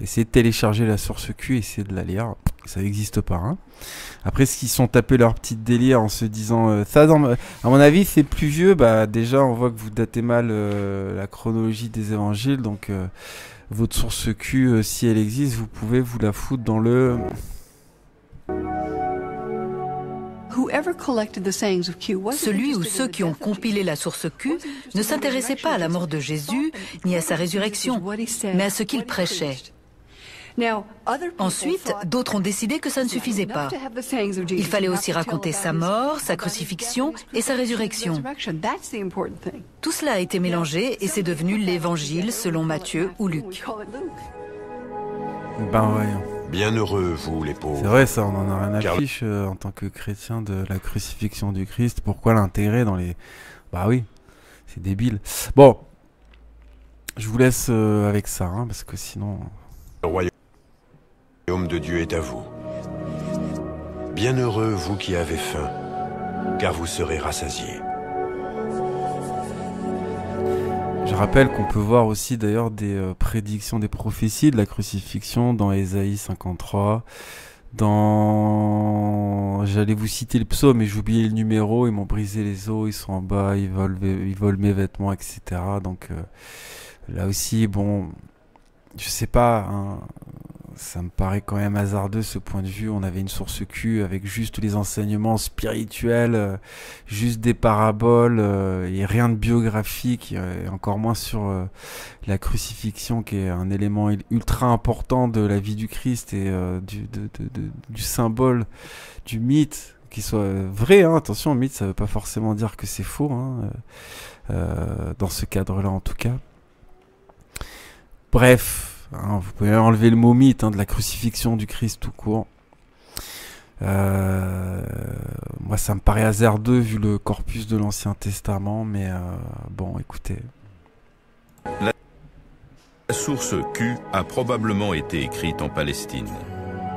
essayer de télécharger la source Q, essayer de la lire. Ça n'existe pas. Hein. Après, ce qu'ils sont tapés leur petite délire en se disant ça, à mon avis, c'est plus vieux. Bah déjà, on voit que vous datez mal la chronologie des évangiles. Donc, votre source Q, si elle existe, vous pouvez vous la foutre dans le... Celui ou ceux qui ont compilé la source Q ne s'intéressaient pas à la mort de Jésus ni à sa résurrection, mais à ce qu'il prêchait. Ensuite, d'autres ont décidé que ça ne suffisait pas. Il fallait aussi raconter sa mort, sa crucifixion et sa résurrection. Tout cela a été mélangé et c'est devenu l'Évangile selon Matthieu ou Luc. Ben voyons. Bienheureux, vous, les pauvres. C'est vrai, ça, on en a rien à fiche en tant que chrétien de la crucifixion du Christ. Pourquoi l'intégrer dans les... Bah oui, c'est débile. Bon, je vous laisse avec ça, hein, parce que sinon... Le royaume de Dieu est à vous. Bienheureux, vous qui avez faim, car vous serez rassasiés. Je rappelle qu'on peut voir aussi d'ailleurs des prédictions, des prophéties de la crucifixion dans Ésaïe 53, dans... J'allais vous citer le psaume, mais j'ai oublié le numéro, ils m'ont brisé les os, ils sont en bas, ils volent mes vêtements, etc. Donc là aussi, bon, je sais pas, hein, ça me paraît quand même hasardeux ce point de vue. On avait une source Q avec juste les enseignements spirituels, juste des paraboles et rien de biographique, et encore moins sur la crucifixion qui est un élément ultra important de la vie du Christ et du symbole, du mythe, qui soit vrai. Hein, attention, mythe, ça veut pas forcément dire que c'est faux, hein, dans ce cadre-là en tout cas. Bref. Hein, vous pouvez enlever le mot mythe, hein, de la crucifixion du Christ tout court. Moi, ça me paraît hasardeux vu le corpus de l'Ancien Testament, mais bon, écoutez. La source Q a probablement été écrite en Palestine.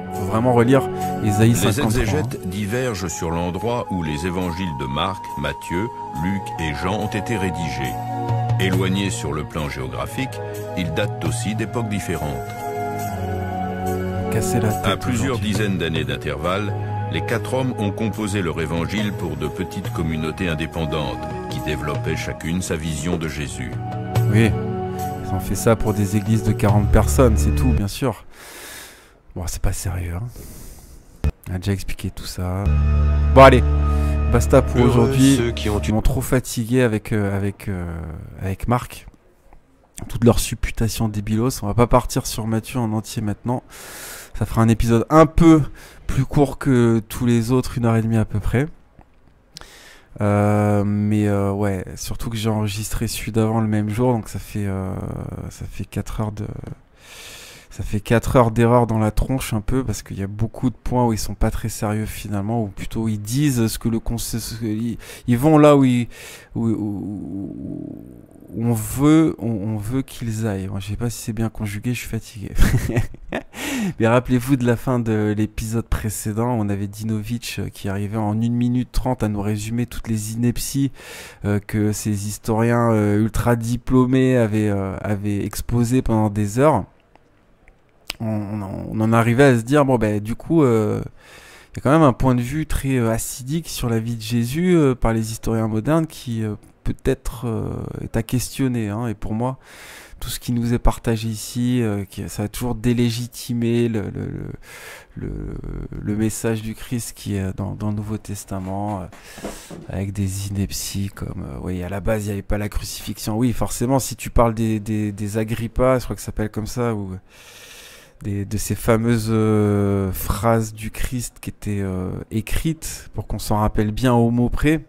Il faut vraiment relire Ésaïe 53. Les exégètes divergent sur l'endroit où les évangiles de Marc, Matthieu, Luc et Jean ont été rédigés. Éloignés sur le plan géographique, ils datent aussi d'époques différentes. À plusieurs dizaines d'années d'intervalle, les 4 hommes ont composé leur évangile pour de petites communautés indépendantes qui développaient chacune sa vision de Jésus. Oui, ils ont fait ça pour des églises de 40 personnes, c'est tout, bien sûr. Bon, c'est pas sérieux, hein. On a déjà expliqué tout ça. Bon, allez. Basta pour aujourd'hui. Ils m'ont trop fatigué avec Marc. Toutes leurs supputations débilos. On va pas partir sur Matthieu en entier maintenant. Ça fera un épisode un peu plus court que tous les autres, 1h30 à peu près. Ouais, surtout que j'ai enregistré celui d'avant le même jour, donc ça fait 4 heures de... Ça fait 4 heures d'erreur dans la tronche un peu, parce qu'il y a beaucoup de points où ils sont pas très sérieux finalement, ou plutôt ils disent ce que le conseil, ils vont là où on veut qu'ils aillent. Moi, je sais pas si c'est bien conjugué, je suis fatigué. Mais rappelez-vous de la fin de l'épisode précédent, on avait Dinovic qui arrivait en 1 minute 30 à nous résumer toutes les inepties que ces historiens ultra diplômés avaient exposées pendant des heures. On en arrivait à se dire, bon ben du coup, il y a quand même un point de vue très acidique sur la vie de Jésus par les historiens modernes qui peut-être est à questionner, hein, et pour moi, tout ce qui nous est partagé ici, ça va toujours délégitimer le message du Christ qui est dans le Nouveau Testament, avec des inepties comme oui, à la base il n'y avait pas la crucifixion. Oui, forcément, si tu parles des Agrippa, je crois que ça s'appelle comme ça, ou de ces fameuses phrases du Christ qui étaient écrites pour qu'on s'en rappelle bien au mot près.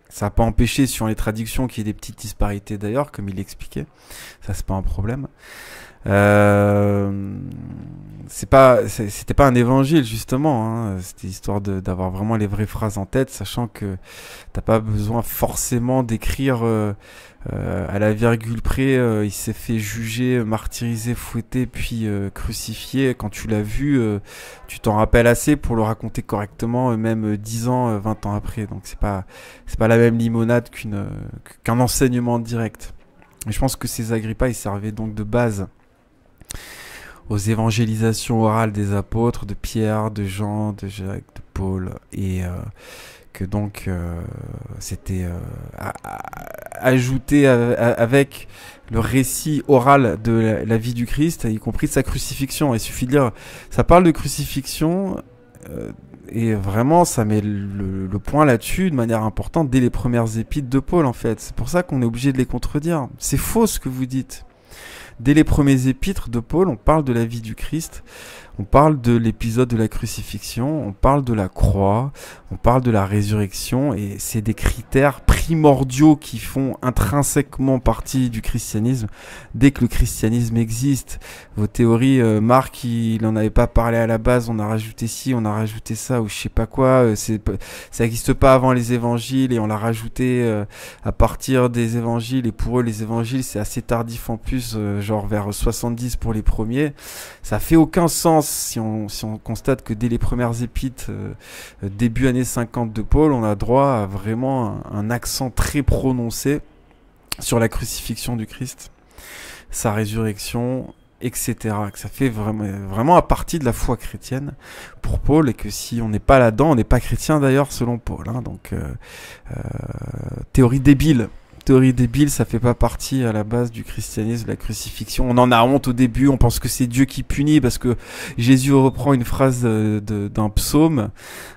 Ça n'a pas empêché sur les traductions qu'il y ait des petites disparités d'ailleurs, comme il l'expliquait. Ça, c'est pas un problème. C'était pas un évangile justement, hein. C'était histoire d'avoir vraiment les vraies phrases en tête, sachant que t'as pas besoin forcément d'écrire à la virgule près. Il s'est fait juger, martyrisé, fouetté, puis crucifié. Quand tu l'as vu, tu t'en rappelles assez pour le raconter correctement, même 10 ans, 20 ans après. Donc c'est pas la même limonade qu'un enseignement direct. Et je pense que ces Agrippa, ils servaient donc de base aux évangélisations orales des apôtres, de Pierre, de Jean, de Jacques, de Paul, et que donc c'était ajouté avec le récit oral de la vie du Christ, y compris de sa crucifixion. Il suffit de lire, ça parle de crucifixion, et vraiment ça met le point là-dessus de manière importante dès les premières épîtres de Paul en fait. C'est pour ça qu'on est obligé de les contredire. C'est faux ce que vous dites. Dès les premiers épîtres de Paul, on parle de la vie du Christ, on parle de l'épisode de la crucifixion, on parle de la croix, on parle de la résurrection, et c'est des critères primordiaux qui font intrinsèquement partie du christianisme dès que le christianisme existe. Vos théories, Marc, il n'en avait pas parlé à la base, on a rajouté ci, on a rajouté ça, ou je sais pas quoi, ça n'existe pas avant les évangiles, et on l'a rajouté à partir des évangiles, et pour eux les évangiles c'est assez tardif en plus, genre vers 70 pour les premiers. Ça fait aucun sens si on constate que dès les premières épîtres, début années 50 de Paul, on a droit à vraiment un accent très prononcé sur la crucifixion du Christ, sa résurrection, etc. Que ça fait vraiment à partie de la foi chrétienne pour Paul, et que si on n'est pas là-dedans, on n'est pas chrétien d'ailleurs selon Paul, hein. Donc théorie débile, ça fait pas partie à la base du christianisme, la crucifixion. On en a honte au début, on pense que c'est Dieu qui punit parce que Jésus reprend une phrase d'un psaume,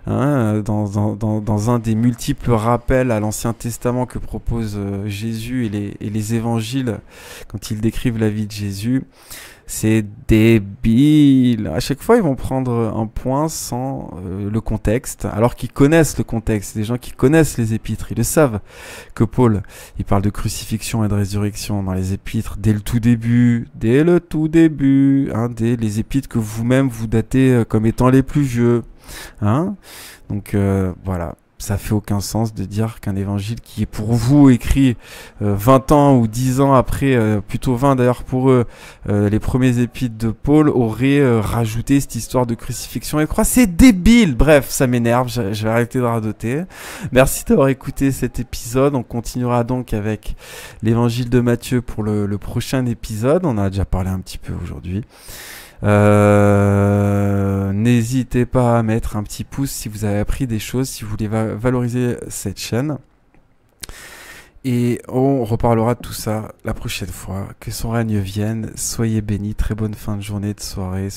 hein, dans un des multiples rappels à l'Ancien Testament que propose Jésus et les évangiles quand ils décrivent la vie de Jésus. C'est débile. À chaque fois, ils vont prendre un point sans le contexte, alors qu'ils connaissent le contexte. Des gens qui connaissent les épîtres, ils le savent que Paul, il parle de crucifixion et de résurrection dans les épîtres dès le tout début, hein, dès les épîtres que vous-même vous datez comme étant les plus vieux, hein. Donc voilà. Ça fait aucun sens de dire qu'un évangile qui est pour vous écrit 20 ans ou 10 ans après, plutôt 20 d'ailleurs pour eux, les premiers épîtres de Paul auraient rajouté cette histoire de crucifixion et de croix. C'est débile. Bref, ça m'énerve, je vais arrêter de radoter. Merci d'avoir écouté cet épisode. On continuera donc avec l'évangile de Matthieu pour le prochain épisode. On a déjà parlé un petit peu aujourd'hui. N'hésitez pas à mettre un petit pouce si vous avez appris des choses, si vous voulez valoriser cette chaîne, et on reparlera de tout ça la prochaine fois. Que son règne vienne, soyez bénis, très bonne fin de journée, de soirée,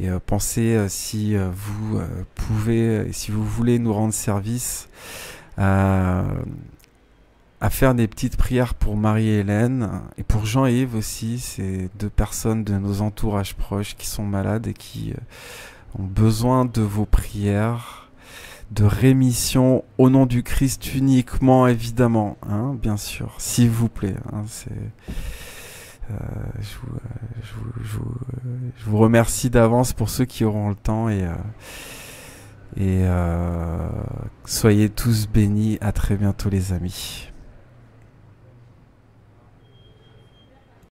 et pensez si vous pouvez, si vous voulez nous rendre service, à faire des petites prières pour Marie-Hélène et pour Jean-Yves aussi. C'est deux personnes de nos entourages proches qui sont malades et qui ont besoin de vos prières, de rémission au nom du Christ uniquement, évidemment, hein, bien sûr, s'il vous plaît, hein, je vous remercie d'avance pour ceux qui auront le temps, et soyez tous bénis. À très bientôt les amis.